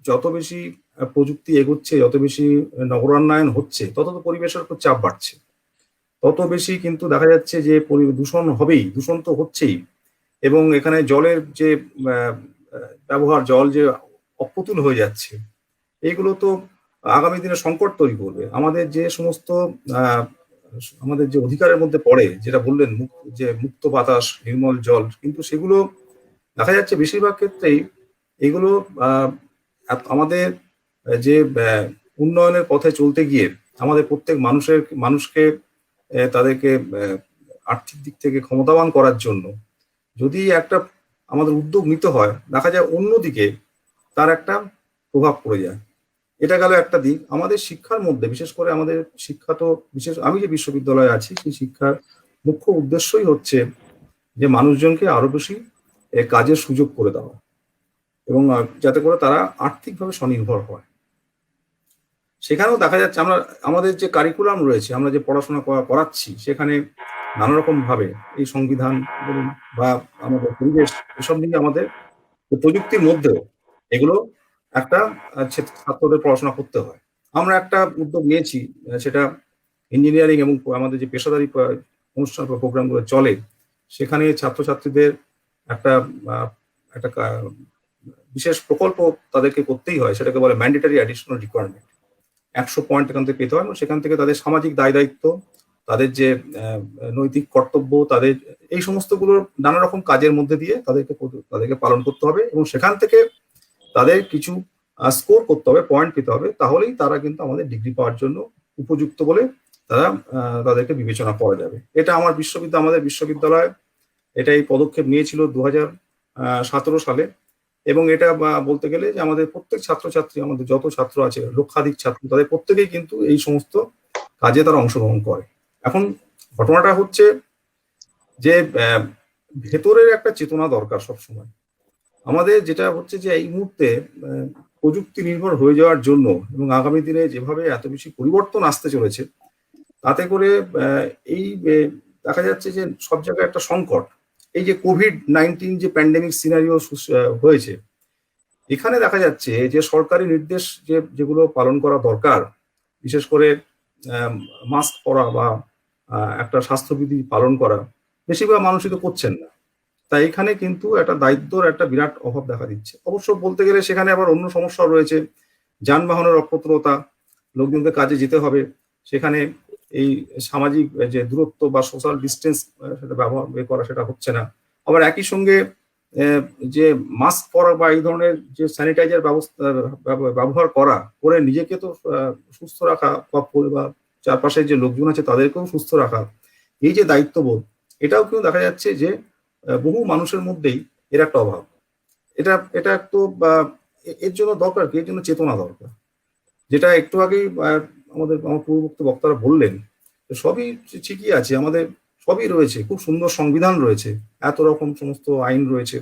যত বেশি প্রযুক্তি এগোচ্ছে, যত বেশি নগরায়ন হচ্ছে, তত তো পরিবেশের উপর চাপ বাড়ছে, তত বেশি কিন্তু দেখা যাচ্ছে যে দূষণ হবেই, দূষণ তো হচ্ছেই। এবং এখানে জলের যে ব্যবহার, জল যে অপ্রতুল হয়ে যাচ্ছে, এইগুলো তো আগামী দিনে সংকট তৈরি করবে। আমাদের যে সমস্ত আমাদের যে অধিকারের মধ্যে পড়ে, যেটা বললেন যে মুক্ত বাতাস, নির্মল জল, কিন্তু সেগুলো দেখা যাচ্ছে বেশিরভাগ ক্ষেত্রেই এগুলো আমাদের যে উন্নয়নের পথে চলতে গিয়ে আমাদের প্রত্যেক মানুষকে তাদেরকে আর্থিক দিক থেকে ক্ষমতাবান করার জন্য যদি একটা আমাদের উদ্যোগ নিতে হয়, দেখা যায় অন্যদিকে তার একটা প্রভাব পড়ে যায়। এটা গেল একটা দিক। আমাদের শিক্ষার মধ্যে, বিশেষ করে আমাদের শিক্ষা তো আমি যে বিশ্ববিদ্যালয়ে আছি, সেই শিক্ষার মুখ্য উদ্দেশ্যই হচ্ছে যে মানুষজনকে আরো বেশি কাজের সুযোগ করে দেওয়া, এবং যাতে করে তারা আর্থিকভাবে স্বনির্ভর হয়। সেখানেও দেখা যাচ্ছে আমাদের যে কারিকুলাম রয়েছে, আমরা যে পড়াশোনা করাচ্ছি, সেখানে নানা রকম ভাবে এই সংবিধান বলুন বা আমাদের পরিবেশ, এসব নিয়ে আমাদের প্রযুক্তির মধ্যেও এগুলো একটা ছাত্রদের পড়াশোনা করতে হয়। আমরা একটা উদ্যোগ নিয়েছি, সেটা ইঞ্জিনিয়ারিং এবং আমাদের যে পেশাদারি অনুষ্ঠান বা প্রোগ্রামগুলো চলে, সেখানে ছাত্রছাত্রীদের একটা বিশেষ প্রকল্প তাদেরকে করতেই হয়, সেটাকে বলে ম্যান্ডেটরি অ্যাডিশনাল রিকোয়ারমেন্ট। 100 পয়েন্ট এখান থেকে পেতে হয়, সেখান থেকে তাদের সামাজিক দায় দায়িত্ব, তাদের যে নৈতিক কর্তব্য, তাদের এই সমস্তগুলোর নানা রকম কাজের মধ্যে দিয়ে তাদেরকে পালন করতে হবে, এবং সেখান থেকে তাদের কিছু স্কোর করতে হবে, পয়েন্ট পেতে হবে, তাহলেই তারা কিন্তু আমাদের ডিগ্রি পাওয়ার জন্য উপযুক্ত বলে তাদেরকে বিবেচনা করা যাবে। এটা আমাদের বিশ্ববিদ্যালয় এটা এই পদক্ষেপ নিয়েছিল 2017 সালে, এবং এটা বলতে গেলে যে আমাদের প্রত্যেক ছাত্রছাত্রী, আমাদের যত ছাত্র আছে, লক্ষাধিক ছাত্র, তাদের প্রত্যেকেই কিন্তু এই সমস্ত কাজে তারা অংশগ্রহণ করে। এখন ঘটনাটা হচ্ছে যে ভেতরের একটা চেতনা দরকার সবসময়। আমাদের যেটা হচ্ছে যে এই মুহূর্তে প্রযুক্তি নির্ভর হয়ে যাওয়ার জন্য, এবং আগামী দিনে যেভাবে এত বেশি পরিবর্তন আসতে চলেছে, তাতে করে এই দেখা যাচ্ছে যে সব জায়গায় একটা সংকট। এই যে COVID-19 যে প্যান্ডেমিক সিনারিও হয়েছে, এখানে দেখা যাচ্ছে যে সরকারি নির্দেশ যেগুলো পালন করা দরকার, বিশেষ করে মাস্ক পরা বা একটা স্বাস্থ্যবিধি পালন করা, বেশিরভাগ মানুষই তো করছেন না। তাই এখানে কিন্তু একটা দায়িত্বর একটা বিরাট অভাব দেখা দিচ্ছে। অবশ্য বলতে গেলে সেখানে আবার অন্য সমস্যাও রয়েছে, যানবাহনের অপ্রতুলতা, লোকজনকে কাজে যেতে হবে, সেখানে এই সামাজিক যে দূরত্ব বা সোশ্যাল ডিস্টেন্স সেটা ব্যবহার করা সেটা হচ্ছে না। আবার একই সঙ্গে যে মাস্ক পরা বা এই ধরনের যে স্যানিটাইজার ব্যবস্থা ব্যবহার করে নিজেকে তো সুস্থ রাখা বা চারপাশে যে লোকজন আছে তাদেরকেও সুস্থ রাখা, এই যে দায়িত্ববোধ, এটাও কিন্তু দেখা যাচ্ছে যে বহু মানুষের মধ্যেই এর একটা অভাব। এটা তো এর জন্য দরকার কি, এর জন্য চেতনা দরকার, যেটা একটু আগেই আমার পূর্ববর্তী বক্তারা বললেন। সবই ঠিকই আছে, আমাদের সবই রয়েছে, খুব সুন্দর সংবিধান রয়েছে, এত রকম সমস্ত আইন রয়েছে,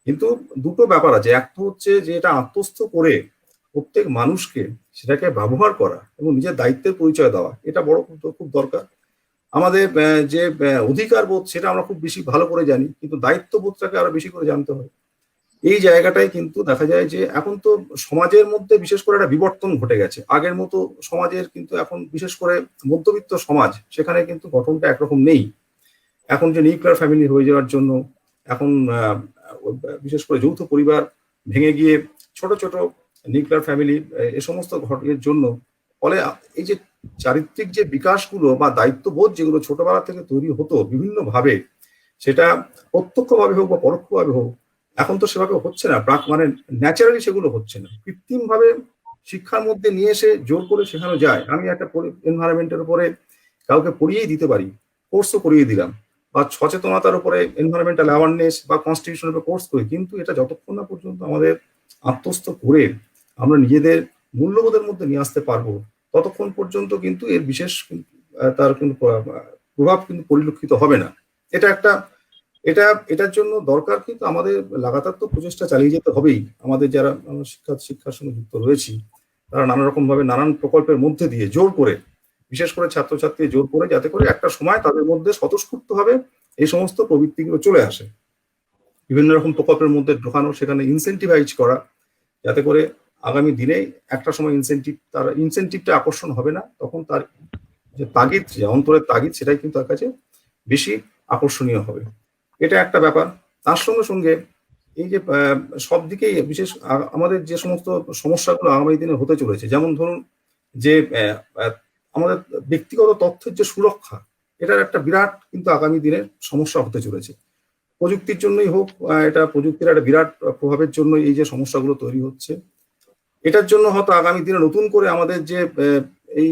কিন্তু দুটো ব্যাপার আছে। এক তো হচ্ছে যে এটা আত্মস্থ করে প্রত্যেক মানুষকে সেটাকে ব্যবহার করা এবং নিজের দায়িত্বের পরিচয় দেওয়া, এটা বড় খুব দরকার। আমাদের যে অধিকার বোধ সেটা আমরা খুব বেশি ভালো করে জানি, কিন্তু দায়িত্ববোধটাকে আরো বেশি করে জানতে হবে। এই জায়গাটাই কিন্তু দেখা যায় যে এখন তো সমাজের মধ্যে বিশেষ করে একটা বিবর্তন ঘটে গেছে। আগের মতো সমাজের কিন্তু এখন বিশেষ করে মধ্যবিত্ত সমাজ, সেখানে কিন্তু গঠনটা একরকম নেই। এখন যে নিউক্লিয়ার ফ্যামিলি হয়ে যাওয়ার জন্য এখন বিশেষ করে যৌথ পরিবার ভেঙে গিয়ে ছোট ছোট নিউক্লিয়ার ফ্যামিলি, এ সমস্ত ঘটনার জন্য ফলে এই যে চারিত্রিক যে বিকাশগুলো বা দায়িত্ববোধ যেগুলো ছোটবেলা থেকে তৈরি হতো বিভিন্ন ভাবে, সেটা প্রত্যক্ষভাবে হোক বা পরোক্ষভাবে হোক, এখন তো সেভাবে হচ্ছে না। মানে ন্যাচারালি সেগুলো হচ্ছে না, কৃত্রিম ভাবে শিক্ষার মধ্যে নিয়ে এসে জোর করে শেখানো যায়। আমি একটা এনভায়রনমেন্টের উপরে কাউকে পড়িয়েই দিতে পারি, কোর্সও করিয়ে দিলাম, বা সচেতনতার উপরে এনভায়রনমেন্টাল অ্যাওয়ারনেস বা কনস্টিটিউশনের উপরে কোর্স করি, কিন্তু এটা যতক্ষণ না পর্যন্ত আমাদের আত্মস্থ করে আমরা নিজেদের মূল্যবোধের মধ্যে নিয়ে আসতে পারবো, ততক্ষণ পর্যন্ত কিন্তু এর বিশেষ তার কিন্তু প্রভাব কিন্তু পরিলক্ষিত হবে না। এটার জন্য দরকার কিন্তু আমাদের লাগাতার তো প্রচেষ্টা চালিয়ে যেতে হবেই। আমাদের যারা শিক্ষার সঙ্গে যুক্ত রয়েছি তারা নানা রকম ভাবে নানান প্রকল্পের মধ্যে দিয়ে জোর করে, বিশেষ করে ছাত্রছাত্রী জোর করে, যাতে করে একটা সময় তাদের মধ্যে স্বতঃস্ফূর্ত ভাবে এই সমস্ত প্রবৃত্তিগুলো চলে আসে। বিভিন্ন রকম প্রকল্পের মধ্যে ঢোকানো, সেখানে ইনসেন্টিভাইজ করা, যাতে করে আগামী দিনে একটা সময় ইনসেন্টিভটা আকর্ষণ হবে না, তখন তার যে তাগিদ, যে অন্তরের তাগিদ, সেটাই কিন্তু তার কাছে বেশি আকর্ষণীয় হবে। এটা একটা ব্যাপার। তার সঙ্গে সঙ্গে এই যে সব দিকেই বিশেষ আমাদের যে সমস্ত সমস্যাগুলো আগামী দিনে হতে চলেছে, যেমন ধরুন যে আমাদের ব্যক্তিগত তথ্যের যে সুরক্ষা, এটার একটা বিরাট কিন্তু আগামী দিনে সমস্যা হতে চলেছে। প্রযুক্তির জন্যই হোক, এটা প্রযুক্তির একটা বিরাট প্রভাবের জন্য এই যে সমস্যাগুলো তৈরি হচ্ছে, এটার জন্য হয়তো আগামী দিনে নতুন করে আমাদের যে এই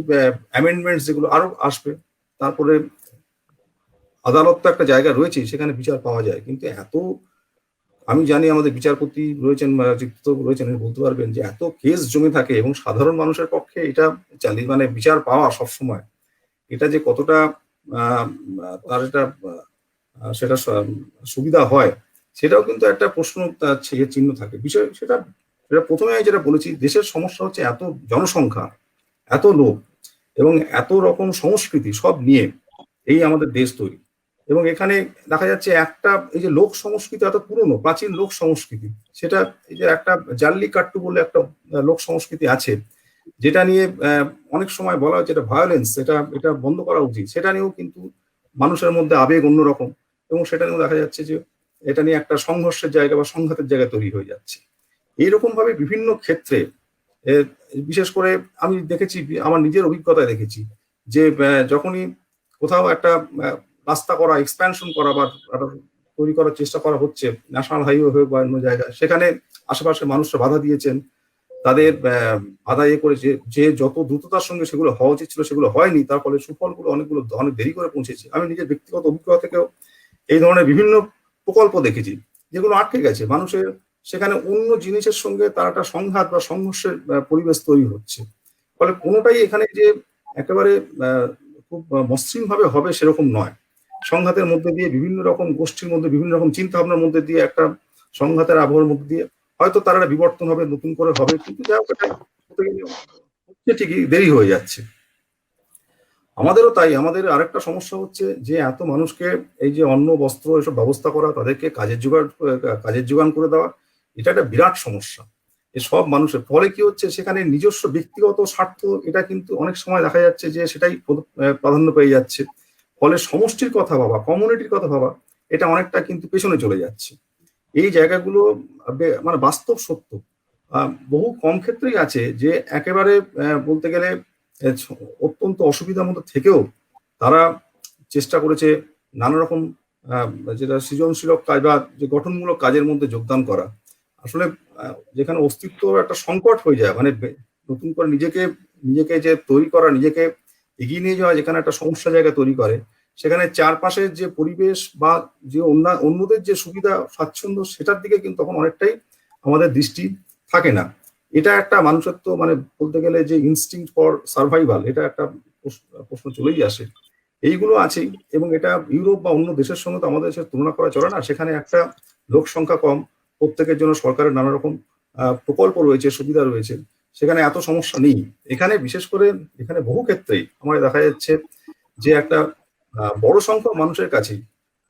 অ্যামেন্ডমেন্টস যেগুলো আরো আসবে, তারপরে আদালত তো একটা জায়গা রয়েছে, সেখানে বিচার পাওয়া যায়, কিন্তু এত, আমি জানি আমাদের বিচারপতি রয়েছেন, যুক্ত রয়েছেন, বলতে পারবেন যে এত কেস জমে থাকে এবং সাধারণ মানুষের পক্ষে এটা মানে বিচার পাওয়া সবসময়, এটা যে কতটা তার এটা সেটা সুবিধা হয়, সেটাও কিন্তু একটা প্রশ্ন চিহ্ন থাকে বিষয়। সেটা প্রথমে যেটা বলেছি, দেশের সমস্যা হচ্ছে এত জনসংখ্যা, এত লোক এবং এত রকম সংস্কৃতি সব নিয়ে এই আমাদের দেশ তৈরি। এবং এখানে দেখা যাচ্ছে একটা এই যে লোক সংস্কৃতি এত পুরনো প্রাচীন লোক সংস্কৃতি, সেটা এই যে একটা জাল্লিকাট্টু বলে একটা লোক সংস্কৃতি আছে, যেটা নিয়ে অনেক সময় বলা হচ্ছে এটা ভায়োলেন্স, এটা বন্ধ করা উচিত, সেটা নিয়েও কিন্তু মানুষের মধ্যে আবেগ অন্যরকম, এবং সেটা নিয়েও দেখা যাচ্ছে যে এটা নিয়ে একটা সংঘর্ষের জায়গা বা সংঘাতের জায়গা তৈরি হয়ে যাচ্ছে। এইরকম ভাবে বিভিন্ন ক্ষেত্রে, বিশেষ করে আমি দেখেছি, আমার নিজের অভিজ্ঞতায় দেখেছি যে যখনই কোথাও একটা রাস্তা করা, এক্সপ্যানশন করা বা তৈরি করার চেষ্টা করা হচ্ছে, ন্যাশনাল হাইওয়ে হোক বা অন্য জায়গায়, সেখানে আশেপাশে মানুষরা বাধা দিয়েছেন, তাদের বাধা করে যে যত দ্রুততার সঙ্গে সেগুলো হওয়া উচিত ছিল সেগুলো হয়নি, তার ফলে সুফলগুলো অনেক দেরি করে পৌঁছেছে। আমি নিজের ব্যক্তিগত অভিজ্ঞতা থেকেও এই ধরনের বিভিন্ন প্রকল্প দেখেছি যেগুলো আটকে গেছে, মানুষের সেখানে অন্য জিনিসের সঙ্গে তার একটা সংঘাত বা সংঘর্ষের পরিবেশ তৈরি হচ্ছে। ফলে কোনোটাই এখানে যে একেবারে খুব মসৃণ ভাবে হবে সেরকম নয়। সংঘাতের মধ্যে দিয়ে, বিভিন্ন রকম গোষ্ঠীর মধ্যে বিভিন্ন রকম চিন্তা ভাবনার মধ্যে দিয়ে, একটা সংঘাতের আবহাওয়ার মধ্যে দিয়ে হয়তো তার একটা বিবর্তন হবে, নতুন করে হবে, কিন্তু যা হচ্ছে ঠিকই দেরি হয়ে যাচ্ছে। আমাদেরও তাই, আমাদের আরেকটা সমস্যা হচ্ছে যে এত মানুষকে এই যে অন্ন বস্ত্র এসব ব্যবস্থা করা, তাদেরকে কাজের জোগান করে দেওয়া, এটা একটা বিরাট সমস্যা। সব মানুষের ফলে কি হচ্ছে, সেখানে নিজস্ব ব্যক্তিগত স্বার্থ, এটা কিন্তু অনেক সময় দেখা যাচ্ছে যে সেটাই প্রাধান্য পেয়ে যাচ্ছে। ফলে সমষ্টির কথা ভাবা, কমিউনিটির কথা ভাবা, এটা অনেকটা কিন্তু পেছনে চলে যাচ্ছে। এই জায়গাগুলো মানে বাস্তব সত্য। বহু কম ক্ষেত্রেই আছে যে একেবারে বলতে গেলে অত্যন্ত অসুবিধার মধ্যে থেকেও তারা চেষ্টা করেছে নানা রকম যেটা সৃজনশীল কাজ বা যে গঠনমূলক কাজের মধ্যে যোগদান করা। আসলে যেখানে অস্তিত্ব একটা সংকট হয়ে যায়, মানে নতুন করে নিজেকে যে তৈরি করা, নিজেকে এগিয়ে নিয়ে যাওয়া, যেখানে একটা সমস্যা জায়গা তৈরি করে, সেখানে চারপাশের যে পরিবেশ বা যে অন্যদের যে সুবিধা স্বাচ্ছন্দ্য, সেটার দিকে কিন্তু তখন অনেকটাই আমাদের দৃষ্টি থাকে না। এটা একটা মানুষত্ব, মানে বলতে গেলে যে ইনস্টিংক্ট ফর সার্ভাইভাল, এটা একটা প্রশ্ন চলেই আসে। এইগুলো আছেই, এবং এটা ইউরোপ বা অন্য দেশের সঙ্গে তো আমাদের দেশের তুলনা করা চলে না। সেখানে একটা লোক সংখ্যা কম, প্রত্যেকের জন্য সরকারের নানা রকম প্রকল্প রয়েছে, সুবিধা রয়েছে, সেখানে এত সমস্যা নেই। এখানে বিশেষ করে এখানে বহু ক্ষেত্রেই আমার দেখা যাচ্ছে যে একটা বড় সংখ্যক মানুষের কাছেই,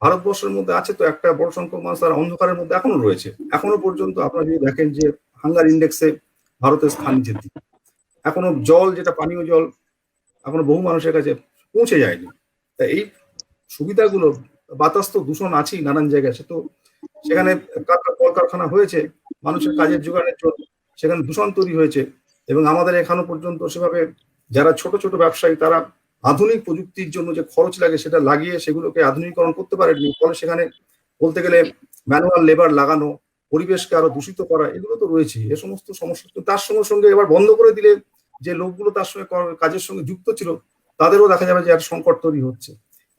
ভারতবর্ষের মধ্যে আছে তো একটা বড় সংখ্যক মানুষ তারা অন্ধকারের মধ্যে এখনো রয়েছে। এখনো পর্যন্ত আপনারা যদি দেখেন যে হাঙ্গার ইন্ডেক্সে ভারতের স্থান নিচের দিকে, এখনো জল, যেটা পানীয় জল, এখনো বহু মানুষের কাছে পৌঁছে যায়নি। তা এই সুবিধাগুলো, বাতাস তো দূষণ আছেই নানান জায়গায়, সে তো সেখানে কলকারখানা হয়েছে মানুষের কাজের যোগানের জন্য, সেখানে দূষণ তৈরি হয়েছে, এবং আমাদের এখনো পর্যন্ত সেভাবে যারা ছোট ছোট ব্যবসায়ী তারা আধুনিক প্রযুক্তির জন্য যে খরচ লাগে সেটা লাগিয়ে সেগুলোকে আধুনিকরণ করতে পারেনি। ফলে সেখানে বলতে গেলে ম্যানুয়াল লেবার লাগানো, পরিবেশকে আরো দূষিত করা, এগুলো তো রয়েছে। এ সমস্ত সমস্যা তার সঙ্গে সঙ্গে এবার বন্ধ করে দিলে যে লোকগুলো তার সঙ্গে কাজের সঙ্গে যুক্ত ছিল তাদেরও দেখা যাবে যে একটা সংকট তৈরি হচ্ছে।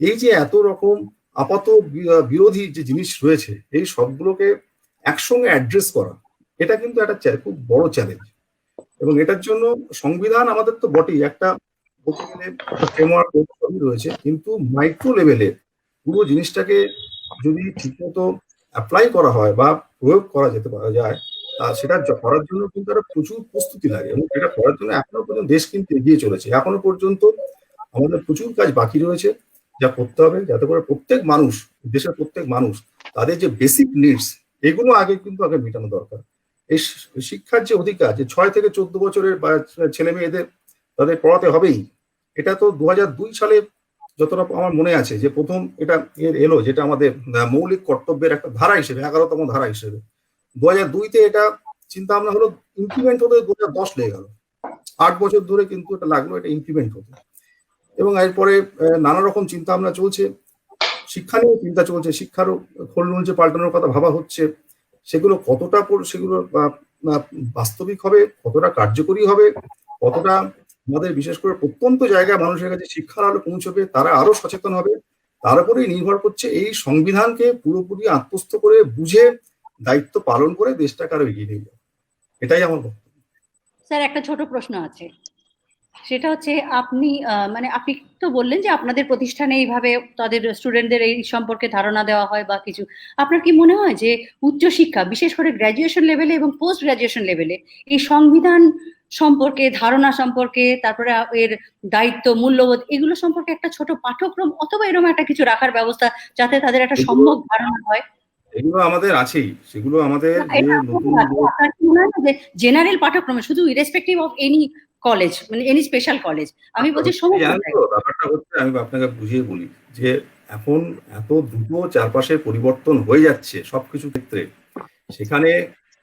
এই যে এত রকম আপাত বিরোধী যে জিনিস রয়েছে, এই সবগুলোকে একসঙ্গে অ্যাড্রেস করা, এটা কিন্তু একটা খুব বড় চ্যালেঞ্জ। এবং এটার জন্য সংবিধান আমাদের তো বটেই, একটা বলতে গেলে ফ্রেমওয়ার্ক রয়েছে, কিন্তু মাইক্রো লেভেলে পুরো জিনিসটাকে যদি ঠিকমতো অ্যাপ্লাই করা হয় বা প্রয়োগ করা যেতে পারা যায়, সেটা করার জন্য কিন্তু একটা প্রচুর প্রস্তুতি লাগে, এবং এটা করার জন্য এখনো পর্যন্ত দেশ কিন্তু এগিয়ে চলেছে। এখনো পর্যন্ত আমাদের প্রচুর কাজ বাকি রয়েছে যা করতে হবে, যাতে করে প্রত্যেক মানুষ, দেশের প্রত্যেক মানুষ, তাদের যে বেসিক নিডস, এগুলো আগে মেটানো দরকার। এই শিক্ষার যে অধিকার, যে 6 থেকে 14 বছরের ছেলে মেয়েদের তাদের পড়াতে হবেই, এটা তো 2002 সালে যতটা আমার মনে আছে যে প্রথম এটা এলো, যেটা আমাদের মৌলিক কর্তব্যের একটা ধারা হিসেবে, 11তম ধারা হিসেবে 2002-তে এটা চিন্তা ভাবনা হলো। ইমপ্লিমেন্ট হতে 2010 লেগে গেল, 8 বছর ধরে কিন্তু এটা লাগলো এটা ইমপ্লিমেন্ট হতে। এবং এরপরে নানা রকম চিন্তা ভাবনা চলছে, শিক্ষা নিয়ে চিন্তা চলছে, শিক্ষারও খোলনুল যে পাল্টানোর কথা ভাবা হচ্ছে, সেগুলো কতটা সেগুলো বাস্তবিক হবে, কতটা কার্যকরী হবে, কতটা আমাদের বিশেষ করে প্রত্যন্ত জায়গায় মানুষের কাছে শিক্ষার আলো পৌঁছবে, তারা আরো সচেতন হবে, তার উপরেই নির্ভর করছে এই সংবিধানকে পুরোপুরি আত্মস্থ করে বুঝে দায়িত্ব পালন করে দেশটাকে আরো এগিয়ে নিয়ে যাওয়া। এটাই আমার বক্তব্য। স্যার, একটা ছোট প্রশ্ন আছে, সেটা হচ্ছে আপনি আপনি তো বললেন যে আপনাদের প্রতিষ্ঠানে এইভাবে তাদের স্টুডেন্টদের এই সম্পর্কে ধারণা দেওয়া হয় বা কিছু, আপনার কি মনে হয় যে উচ্চশিক্ষা, বিশেষ করে গ্র্যাজুয়েশন লেভেলে এবং পোস্ট গ্র্যাজুয়েশন লেভেলে এই সংবিধান সম্পর্কে, ধারণা সম্পর্কে, তারপরে এর দায়িত্ব, মূল্যবোধ, এগুলো সম্পর্কে একটা ছোট পাঠ্যক্রম অথবা এরকম একটা কিছু রাখার ব্যবস্থা, যাতে তাদের একটা সম্যক ধারণা হয়? এগুলো আমাদের আছেই, সেগুলো আমাদের জেনারেল পাঠ্যক্রমে, শুধু ইরেসপেক্টিভ অফ এনি কলেজ, মানে এনি স্পেশাল কলেজ, আমি বলছি সমস্ত। ব্যাপারটা হচ্ছে, আমি আপনাকে বুঝিয়ে বলি যে এখন এত দ্রুত চারপাশের পরিবর্তন হয়ে যাচ্ছে সবকিছু ক্ষেত্রে, সেখানে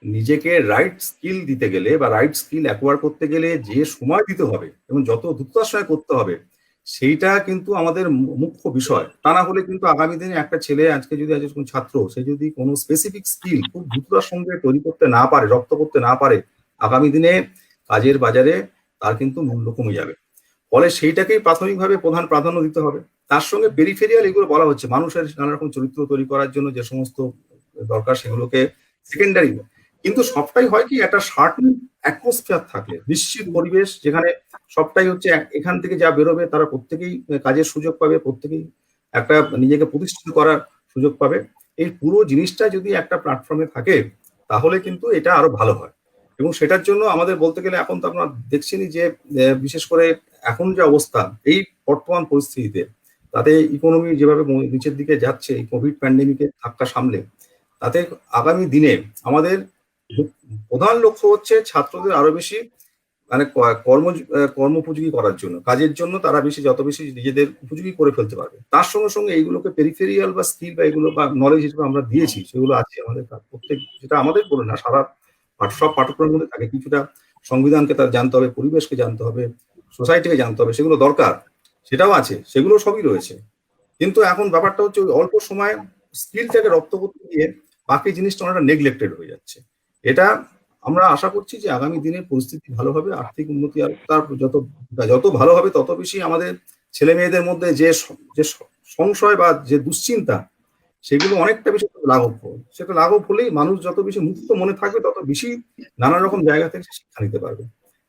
নিজেকে রাইট স্কিল দিতে গেলে বা রাইট স্কিল অ্যাকোয়ার করতে গেলে যে সময় দিতে হবে এবং যত দ্রুততার সঙ্গে করতে হবে, সেইটা কিন্তু আমাদের মুখ্য বিষয়। তা না হলে কিন্তু আগামী দিনে একটা ছেলে, আজকে যদি কোনো ছাত্র, সে যদি কোনো স্পেসিফিক স্কিল খুব দ্রুততার সঙ্গে তৈরি করতে না পারে, রপ্ত করতে না পারে, আগামী দিনে কাজের বাজারে তার কিন্তু মূল্য কমে যাবে। ফলে সেইটাকেই প্রাথমিকভাবে প্রধান প্রাধান্য দিতে হবে। তার সঙ্গে পেরিফেরিয়াল এগুলো বলা হচ্ছে, মানুষের নানা রকম চরিত্র তৈরি করার জন্য যে সমস্ত দরকার সেগুলোকে সেকেন্ডারি, কিন্তু সবটাই হয় কি একটা সার্টেন অ্যাটমসফিয়ার থাকে, নিশ্চিত পরিবেশ, যেখানে সবটাই হচ্ছে এখান থেকে যা বেরোবে তারা প্রত্যেকেই কাজের সুযোগ পাবে, প্রত্যেকেই একটা নিজেকে প্রতিষ্ঠিত করার সুযোগ পাবে। এই পুরো জিনিসটা যদি একটা প্ল্যাটফর্মে থাকে তাহলে কিন্তু এটা আরো ভালো হয়। এবং সেটার জন্য আমাদের বলতে গেলে এখন তো আপনারা দেখছেনই যে বিশেষ করে এখন যে অবস্থা এই বর্তমান পরিস্থিতিতে, তাতে ইকোনমি যেভাবে নিচের দিকে যাচ্ছে এই কোভিড প্যান্ডেমিকের ধাক্কা সামলে, তাতে আগামী দিনে আমাদের প্রধান লক্ষ্য হচ্ছে ছাত্রদের আরো বেশি মানে কর্মোপযোগী করার জন্য, কাজের জন্য তারা যত বেশি নিজেদের উপযোগী করে ফেলতে পারবে। তার সঙ্গে সঙ্গে এইগুলোকে পেরিফেরিয়াল বা স্কিল বা এগুলো বা নলেজ হিসেবে আমরা দিয়েছি, সেগুলো আছে আমাদের প্রত্যেক, যেটা আমাদের বলে না, সারা সব পাঠ্যক্রমের মধ্যে থাকে। কিছুটা সংবিধানকে তার জানতে হবে, পরিবেশকে জানতে হবে, সোসাইটিকে জানতে হবে, সেগুলো দরকার, সেটাও আছে, সেগুলো সবই রয়েছে। কিন্তু এখন ব্যাপারটা হচ্ছে ওই অল্প সময় স্কিলটাকে রপ্ত করতে গিয়ে বাকি জিনিসটা অনেকটা নেগলেক্টেড হয়ে যাচ্ছে। এটা আমরা আশা করছি যে আগামী দিনে পরিস্থিতি ভালো হবে, আর্থিক উন্নতি আর তার যত ভালো হবে তত বেশি আমাদের ছেলে মেয়েদের মধ্যে যে সংশয় বা যে দুশ্চিন্তা, সেগুলো অনেকটা বেশি লাঘব হবে। সেটা লাঘব হলেই মানুষ যত বেশি মুক্ত মনে থাকবে তত বেশি নানা রকম জায়গা থেকে শিক্ষা নিতে পারবে।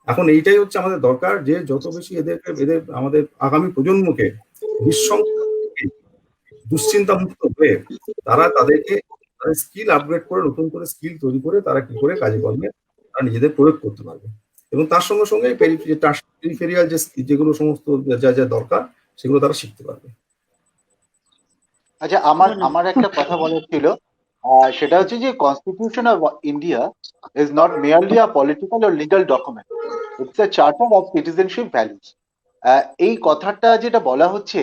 এখন এইটাই হচ্ছে আমাদের দরকার, যে যত বেশি এদের আমাদের আগামী প্রজন্মকে দুশ্চিন্তা মুক্ত হয়ে তারা তাদেরকে স্কিল আপগ্রেড করে, নতুন করে স্কিল তৈরি করে তারা কি করে কাজে কর্মে তারা নিজেদের প্রয়োগ করতে পারবে। এবং তার সঙ্গে সঙ্গে পেরিফেরিয়াল যেগুলো সমস্ত যা যা দরকার সেগুলো তারা শিখতে পারবে। আচ্ছা, আমার একটা কথা বলার ছিল, সেটা হচ্ছে যে constitution of India is not merely a political or legal document, it's a charter of citizenship values. এই কথাটা যেটা বলা হচ্ছে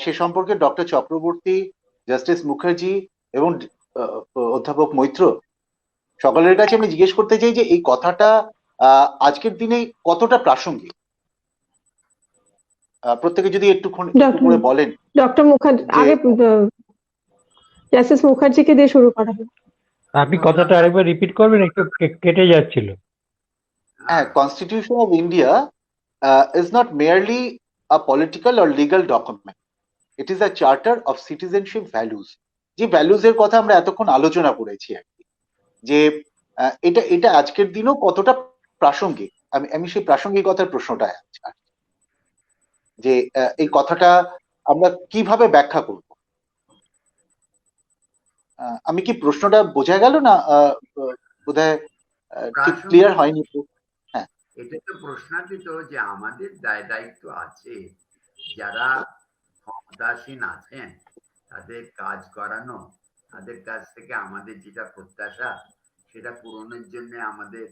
সে সম্পর্কে ডক্টর চক্রবর্তী, জাস্টিস মুখার্জি এবং অধ্যাপক মৈত্র সকলের কাছে আমি জিজ্ঞেস করতে চাই যে এই কথাটা আজকের দিনে কতটা প্রাসঙ্গিক। প্রত্যেকে যদি একটু করে বলেন। ডক্টর মুখার্জি আগে, জাস্টিস মুখার্জিকে দিয়ে শুরু করা হবে। আপনি কথাটা আরেকবার রিপিট করবেন, একটু কেটে যাচ্ছিল। হ্যাঁ, constitution of India is not merely a political or legal document, it is a charter of citizenship values. যে ভ্যালুজ এর কথা আমরা এতক্ষণ আলোচনা করেছি আর কি, যে এটা আজকের দিনও কতটা প্রাসঙ্গিক, আমি সেই প্রাসঙ্গিকতার প্রশ্নটা আছে, যে এই কথাটা আমরা কিভাবে ব্যাখ্যা করব। আমি কি প্রশ্নটা বোঝা গেল না? বোধহয় ঠিক ক্লিয়ার হয়নি। হ্যাঁ, এটা তো প্রশ্নাতীত যে আমাদের দায়িত্ব আছে, যারা ক্ষমতাসীন আছেন তাদের কাজ করানো, তাদের কাছ থেকে আমাদের যেটা প্রত্যাশা সেটা পূরণের জন্য আমাদের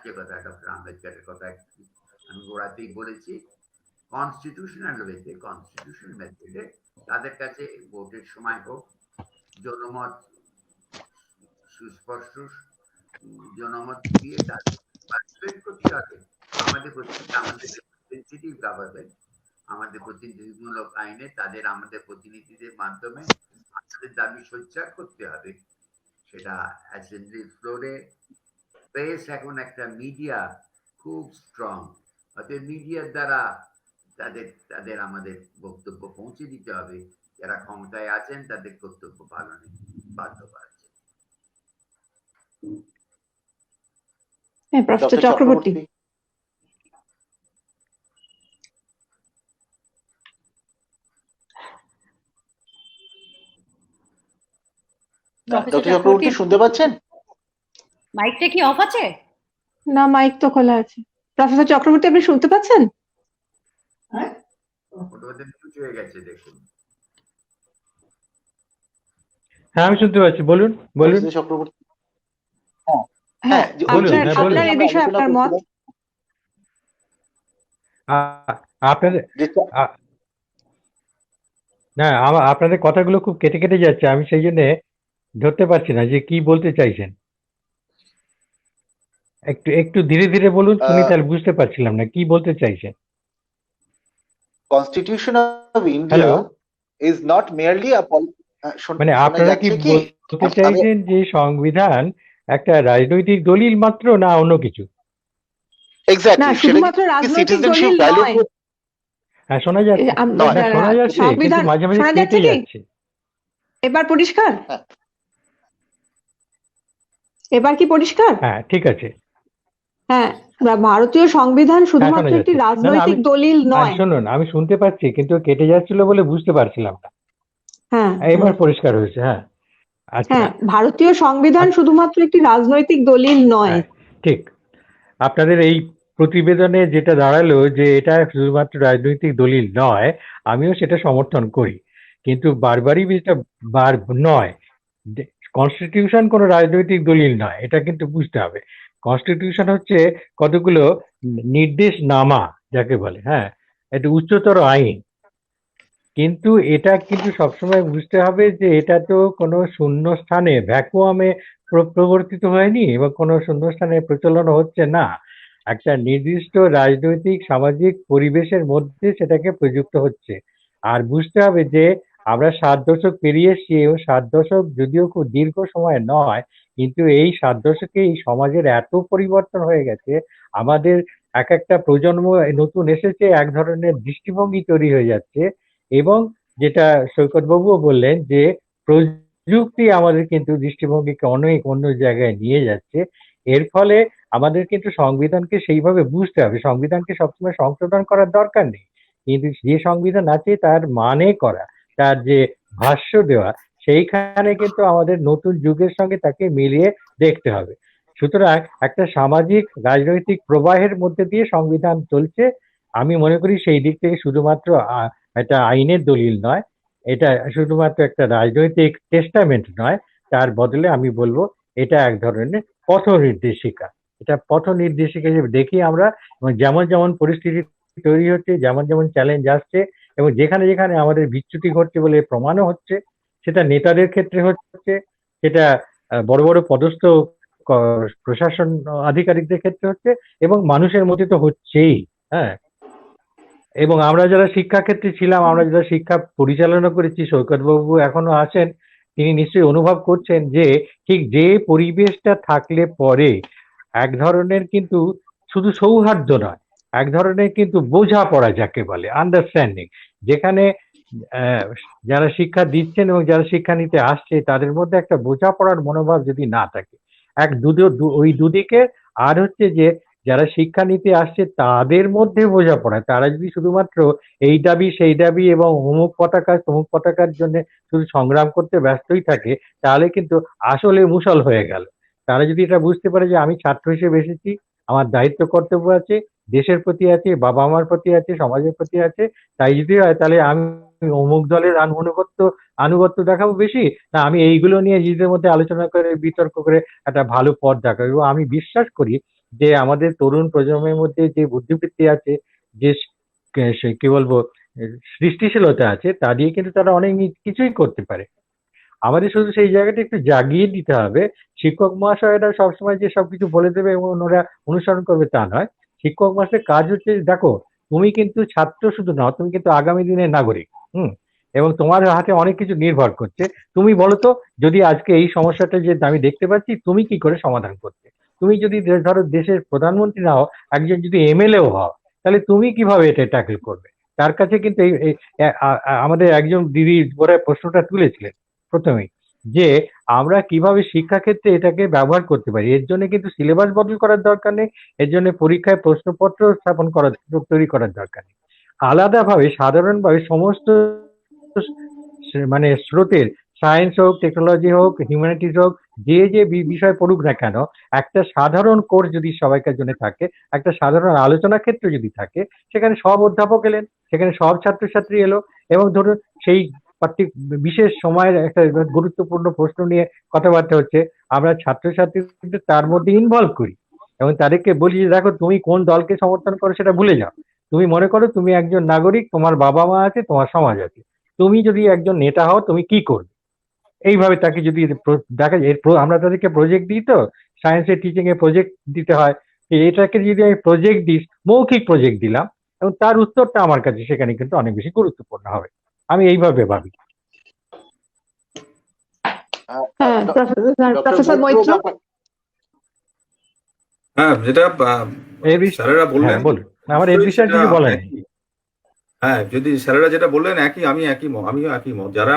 যে কথা ডক্টর আম্বেদকরের কথা আমি গোড়াতেই বলেছি, কনস্টিটিউশনাল ওয়েতে, কনস্টিটিউশন মেথডে তাদের কাছে ভোটের সময় হোক, জনমত সুস্পষ্ট জনমত দিয়ে তাদের পার্টিসিপেট করতে হবে। আমাদের সেন্সিটিভ গভর্নমেন্ট, আমাদের প্রতিনিধিমূলক আইনে তাদের আমাদের প্রতিনিধিদের মাধ্যমে আমাদের দাবি সোচ্চার করতে হবে। সেটা অ্যাসেম্বলি ফ্লোরে, প্রেস এখন একটা মিডিয়া খুব স্ট্রং, অর্থাৎ মিডিয়ার দ্বারা তাদের আমাদের বক্তব্য পৌঁছে দিতে হবে। যারা ক্ষমতায় আছেন তাদের কর্তব্য পালনে বাধ্য করা। প্রফেসর চক্রবর্তী। ডক্টর চক্রবর্তী শুনতে পাচ্ছেন? মাইকটা কি অফ আছে? না, মাইক তো খোলা আছে। প্রফেসর চক্রবর্তী, আপনি শুনতে পাচ্ছেন? হ্যাঁ, আমি শুনতে পাচ্ছি, বলুন বলুন চক্রবর্তী। হ্যাঁ, আপনার এই বিষয়ে আপনার মত। আপনাদের কথাগুলো খুব কেটে কেটে যাচ্ছে, আমি সেই জন্য ধরতে পারছি না যে কি বলতে চাইছেন। একটু ধীরে ধীরে বলুন, শুনি, তাহলে বুঝতে পারছিলাম না কি বলতে চাইছেন। Constitution of India is not merely uh, মানে আপনারা কি বলতে চাইছেন যে সংবিধান একটা রাজনৈতিক দলিল মাত্র, না অন্য কিছু? না, শুধুমাত্র রাজনৈতিক দলিল নয়। হ্যাঁ, শোনা যাচ্ছে, শোনা যাচ্ছে, কিন্তু মাঝে মাঝে কেটে যাচ্ছে। এবার পরিষ্কার? এবার কি পরিষ্কার? হ্যাঁ, ঠিক আছে। হ্যাঁ, ভারতীয় সংবিধান শুধুমাত্র একটি রাজনৈতিক দলিল নয়। শুনুন, আমি শুনতে পাচ্ছি কিন্তু কেটে যাচ্ছিল বলে বুঝতে পারছিলাম না। হ্যাঁ, এবার পরিষ্কার হয়েছে। হ্যাঁ, হ্যাঁ, ভারতীয় সংবিধান শুধুমাত্র একটি রাজনৈতিক দলিল নয়। ঠিক। আপনাদের এই প্রতিবেদনে যেটা দাঁড়ালো যে এটা শুধুমাত্র রাজনৈতিক দলিল নয়, আমিও সেটা সমর্থন করি, কিন্তু বারবারই যেটা নয়, কনস্টিটিউশন কোনো রাজনৈতিক দলিল নয়, এটা কিন্তু বুঝতে হবে। কনস্টিটিউশন হচ্ছে কতগুলো নির্দেশনামা যাকে বলে, হ্যাঁ, এটা উচ্চতর আইন। কিন্তু এটা কিন্তু সবসময় বুঝতে হবে যে এটা তো কোনো শূন্য স্থানে ভ্যাকুয়ামে প্রবর্তিত হয়নি এবং কোনো শূন্য স্থানে প্রচলন হচ্ছে না। একটা নির্দিষ্ট রাজনৈতিক সামাজিক পরিবেশের মধ্যে সেটাকে প্রযুক্ত হচ্ছে। আর বুঝতে হবে যে আমরা 7 দশক পেরিয়ে এসেছি এবং 7 দশক যদিও খুব দীর্ঘ সময় নয়, কিন্তু এই 7 দশকে এই সমাজের এত পরিবর্তন হয়ে গেছে, আমাদের এক একটা প্রজন্ম নতুন এসেছে, এক ধরনের দৃষ্টিভঙ্গি তৈরি হয়ে যাচ্ছে। এবং যেটা সৈকতবাবুও বললেন যে প্রযুক্তি আমাদের কিন্তু দৃষ্টিভঙ্গিকে অনেক অন্য জায়গায় নিয়ে যাচ্ছে। এর ফলে আমাদের কিন্তু সংবিধানকে সেইভাবে বুঝতে হবে। সংবিধানকে সবসময় সংশোধন করার দরকার নেই, কিন্তু যে সংবিধান আছে তার মানে করা, তার যে ভাষ্য দেওয়া, সেইখানে কিন্তু আমাদের নতুন যুগের সঙ্গে তাকে মিলিয়ে দেখতে হবে। সুতরাং একটা সামাজিক রাজনৈতিক প্রবাহের মধ্যে দিয়ে সংবিধান চলছে। আমি মনে করি সেই দিক থেকে শুধুমাত্র এটা আইনের দলিল নয়, এটা শুধুমাত্র একটা রাজনৈতিক টেস্টামেন্ট নয়, তার বদলে আমি বলবো এটা এক ধরনের পথ নির্দেশিকা। এটা পথ নির্দেশিকা হিসেবে দেখি আমরা, এবং যেমন যেমন পরিস্থিতি তৈরি হচ্ছে, যেমন যেমন চ্যালেঞ্জ আসছে, এবং যেখানে যেখানে আমাদের বিচ্যুতি ঘটছে বলে প্রমাণও হচ্ছে, সেটা নেতাদের ক্ষেত্রে হচ্ছে, সেটা বড় বড় পদস্থ প্রশাসন আধিকারিকদের ক্ষেত্রে হচ্ছে, এবং মানুষের মধ্যে তো হচ্ছেই। হ্যাঁ, এবং আমরা যারা শিক্ষাক্ষেত্রে ছিলাম, আমরা যারা শিক্ষা পরিচালনা করেছি, সৈকতবাবু এখনো আছেন, তিনি নিশ্চয়ই অনুভব করছেন যে ঠিক যে পরিবেশটা থাকলে পরে এক ধরনের কিন্তু শুধু সৌহার্দ্য নয়, এক ধরনের কিন্তু বোঝাপড়া যাকে বলে আন্ডারস্ট্যান্ডিং, যেখানে যারা শিক্ষা দিচ্ছেন এবং যারা শিক্ষা নিতে আসছে তাদের মধ্যে একটা বোঝাপড়ার মনোভাব যদি না থাকে, ওই দুদিকে, আর হচ্ছে যে যারা শিক্ষা নিতে আসছে তাদের মধ্যে বোঝাপড়া, তারা যদি শুধুমাত্র এই দাবি সেই দাবি এবং অমুক পতাকা তমুক পতাকার জন্য শুধু সংগ্রাম করতে ব্যস্তই থাকে, তাহলে কিন্তু আসলে মুশল হয়ে গেল। তারা যদি এটা বুঝতে পারে যে আমি ছাত্র হিসেবে এসেছি, আমার দায়িত্ব কর্তব্য আছে, দেশের প্রতি আছে, বাবা মার প্রতি আছে, সমাজের প্রতি আছে, তাই যদি হয় তাহলে আমি অমুক দলের আনুগত্য দেখাবো বেশি, না আমি এইগুলো নিয়ে নিজেদের মধ্যে আলোচনা করে বিতর্ক করে একটা ভালো পথ দেখাবো। এবং আমি বিশ্বাস করি যে আমাদের তরুণ প্রজন্মের মধ্যে যে বুদ্ধিবৃত্তি আছে, যে কি বলবো সৃষ্টিশীলতা আছে, তা দিয়ে কিন্তু তারা অনেক কিছুই করতে পারে। আমাদের শুধু সেই জায়গাটা একটু জাগিয়ে দিতে হবে। শিক্ষক মহাশয়েরা সবসময় যে সবকিছু বলে দেবে এবং ওরা অনুসরণ করবে তা নয়। শিক্ষক মহাশয়ের কাজ হচ্ছে, দেখো তুমি কিন্তু ছাত্র শুধু নও, তুমি কিন্তু আগামী দিনের নাগরিক। এবং তোমার হাতে অনেক কিছু নির্ভর করছে। তুমি বলো তো, যদি আজকে এই সমস্যাটা যে আমি দেখতে পাচ্ছি, তুমি কি করে সমাধান করতে? তুমি যদি ধরো দেশের প্রধানমন্ত্রী না হও, একজন যদি এমএলএও হও, তাহলে তুমি কিভাবে এটা ট্যাকেল করবে? তার কাছে কিন্তু আমাদের একজন দিদি বোধহয় প্রশ্নটা তুলেছিলেন প্রথমেই, যে আমরা কিভাবে শিক্ষাক্ষেত্রে এটাকে ব্যবহার করতে পারি। এর জন্য কিন্তু সিলেবাস বদল করার দরকার নেই, এর জন্য পরীক্ষায় প্রশ্নপত্র তৈরি করার দরকার নেই। আলাদাভাবে সাধারণভাবে সমস্ত মানে স্রোতের, সায়েন্স হোক, টেকনোলজি হোক, হিউম্যানিটিজ হোক, যে যে বিষয় পড়ুক না কেন, একটা সাধারণ কোর্স যদি সবাইকার জন্য থাকে, একটা সাধারণ আলোচনা ক্ষেত্র যদি থাকে, সেখানে সব অধ্যাপক এলেন, সেখানে সব ছাত্রছাত্রী এলো, এবং ধরুন সেই বিশেষ সময়ের একটা গুরুত্বপূর্ণ প্রশ্ন নিয়ে কথাবার্তা হচ্ছে, আমরা ছাত্রছাত্রীদের তার মধ্যে ইনভলভ করি এবং তাদেরকে বলি যে দেখো তুমি কোন দলকে সমর্থন করো সেটা ভুলে যাও, তুমি মনে করো তুমি একজন নাগরিক, তোমার বাবা মা আছে, তোমার সমাজ আছে, তুমি যদি একজন নেতা হও তুমি কি করবে। এইভাবে তাকে যদি দেখা যায়, আমরা তাদেরকে প্রজেক্ট দিই, তো সায়েন্সের টিচিং এ প্রজেক্ট দিতে হয়, এটাকে যদি আমি প্রজেক্ট দিই, মৌখিক প্রজেক্ট দিলাম, এবং তার উত্তরটা আমার কাছে সেখানে কিন্তু অনেক বেশি গুরুত্বপূর্ণ হবে। আমি এইভাবে ভাবি। হ্যাঁ, যেটা স্যারেরা বললেন, বলুন, আমার এই বিষয়ে কিছু বলেন। হ্যাঁ, যদি স্যারেরা যেটা বললেন আমিও একই মত। যারা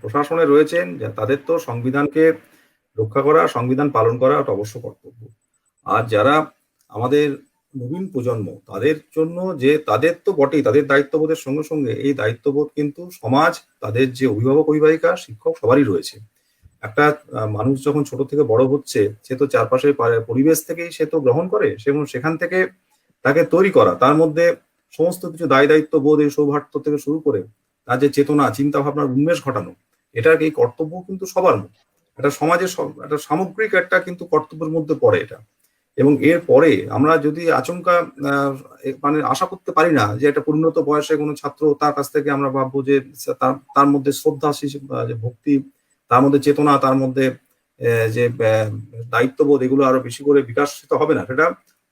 প্রশাসনে রয়েছেন তাদের তো সংবিধানকে রক্ষা করা, সংবিধান পালন করা একটা অবশ্য কর্তব্য। আর যারা আমাদের নবীন প্রজন্ম, তাদের জন্য যে তাদের তো বটেই, তাদের দায়িত্ববোধের সঙ্গে সঙ্গে এই দায়িত্ববোধ কিন্তু সমাজ, তাদের যে অভিভাবক অভিভাবিকা, শিক্ষক সবারই রয়েছে। একটা মানুষ যখন ছোট থেকে বড় হচ্ছে, সে তো চারপাশের পরিবেশ থেকেই সে তো গ্রহণ করে, এবং সেখান থেকে তাকে তৈরি করা, তার মধ্যে সমস্ত কিছু দায়িত্ব বোধ, এই সৌভাগ্য থেকে শুরু করে তার যে চেতনা, চিন্তা ভাবনার উন্মেষ ঘটানো, এটার এই কর্তব্য কিন্তু সবার মধ্যে, একটা সমাজের একটা সামগ্রিক একটা কিন্তু কর্তব্যের মধ্যে পড়ে এটা। এবং এর পরে আমরা যদি আচমকা মানে আশা করতে পারি না যে একটা পরিণত বয়সে কোনো ছাত্র, তার কাছ থেকে আমরা ভাববো যে তার মধ্যে শ্রদ্ধা, যে ভক্তি, তার মধ্যে চেতনা, তার মধ্যে যে দায়িত্ববোধ, এগুলো আরো বেশি করে বিকাশিত হবে না। সেটা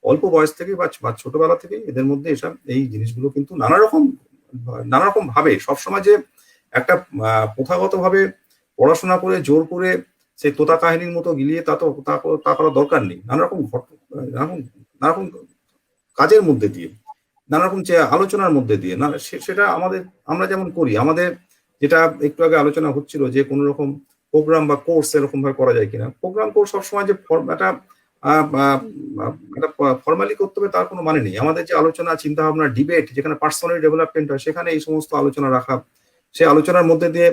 অল্প বয়স থেকে বা ছোটবেলা থেকে এদের মধ্যে এই জিনিসগুলো কিন্তু নানা রকম ভাবে সবসময় যে একটা প্রথাগত ভাবে পড়াশোনা করে জোর করে সেই তোতা কাহিনীর মতো গিলিয়ে তা করার দরকার নেই। নানা রকম কাজের মধ্যে দিয়ে, নানা রকম আলোচনার মধ্যে দিয়ে, সেটা আমরা যেমন করি, আমাদের যেটা একটু আগে আলোচনা হচ্ছিল যে কোন রকম প্রোগ্রাম বা কোর্স এরকম ভাবে করা যায় কিনা। প্রোগ্রাম কোর্স সবসময় যে একটা ফর্মালি করতে হবে তার কোনো মানে নেই। আমাদের যে আলোচনা, চিন্তা ভাবনা, ডিবেট, যেখানে পার্সোনাল ডেভেলপমেন্ট হয়, সেখানে এই সমস্ত আলোচনা রাখা, সেই আলোচনার মধ্যে দিয়ে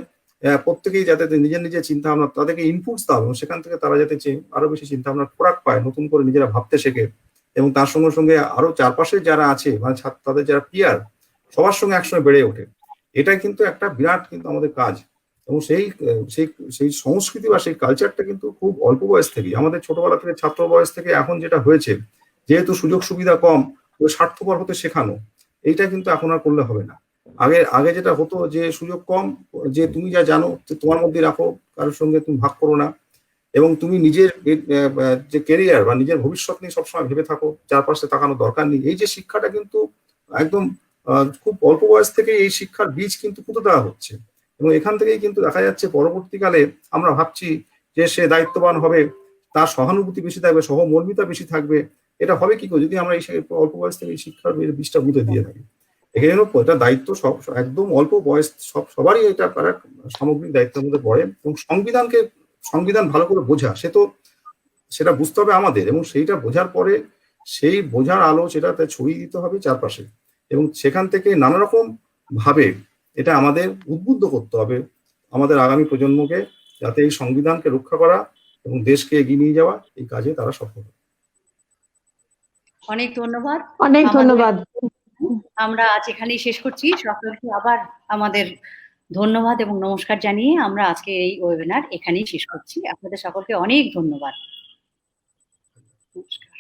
প্রত্যেকেই যাতে নিজের চিন্তা ভাবনা, তাদেরকে ইনপুটস দেওয়া এবং সেখান থেকে তারা যাতে আরো বেশি চিন্তা ভাবনার খোরাক পায়, নতুন করে নিজেরা ভাবতে শেখে, এবং তার সঙ্গে সঙ্গে আরো চারপাশে যারা আছে মানে তাদের যারা পিয়ার, সবার সঙ্গে একসঙ্গে বেড়ে ওঠে। এটা কিন্তু একটা বিরাট কিন্তু আমাদের কাজ। এবং সেই সংস্কৃতি বা সেই কালচারটা কিন্তু খুব অল্প বয়স থেকেই, আমাদের ছোটবেলা থেকে, ছাত্র বয়স থেকে এখন যেটা হয়েছে, যেহেতু সুযোগ সুবিধা কম, স্বার্থপর হতে শেখানো, এইটা কিন্তু এখন আর করলে হবে না। আগে যেটা হতো যে সুযোগ কম, যে তুমি যা জানো তোমার মধ্যে রাখো, কারোর সঙ্গে তুমি ভাগ করো না, এবং তুমি নিজের যে কেরিয়ার বা নিজের ভবিষ্যৎ নিয়ে সবসময় ভেবে থাকো, চারপাশে তাকানোর দরকার নেই। এই যে শিক্ষাটা কিন্তু একদম খুব অল্প বয়স থেকে এই শিক্ষার বীজ কিন্তু পুঁতে দেওয়া হচ্ছে, এবং এখান থেকেই কিন্তু দেখা যাচ্ছে পরবর্তীকালে আমরা ভাবছি যে সে দায়িত্ববান হবে, তার সহানুভূতি বেশি থাকবে, সহমর্মিতা বেশি থাকবে। এটা হবে কি করে যদি আমরা এই অল্প বয়স থেকে এই শিক্ষার বীজটা পুঁতে দিয়ে থাকি। এখানে এটা দায়িত্ব একদম অল্প বয়স সবারই এটা সামগ্রিক দায়িত্বের মধ্যে পড়ে। এবং সংবিধান ভালো করে বোঝা, সেটা বুঝতে হবে আমাদের, এবং সেইটা বোঝার পরে সেই বোঝার আলো সেটাতে ছড়িয়ে দিতে হবে চারপাশে, এবং সেখান থেকে নানা রকম ভাবে এটা আমাদের উদ্বুদ্ধ করতে হবে আমাদের আগামী প্রজন্মকে, যাতে এই সংবিধানকে রক্ষা করা এবং দেশকে এগিয়ে নিয়ে যাওয়া, এই কাজে তারা সফল হবে। অনেক ধন্যবাদ। অনেক ধন্যবাদ। আমরা আজ এখানেই শেষ করছি। সকলকে আবার আমাদের ধন্যবাদ এবং নমস্কার জানিয়ে আমরা আজকে এই ওয়েবিনার এখানেই শেষ করছি। আপনাদের সকলকে অনেক ধন্যবাদ। নমস্কার।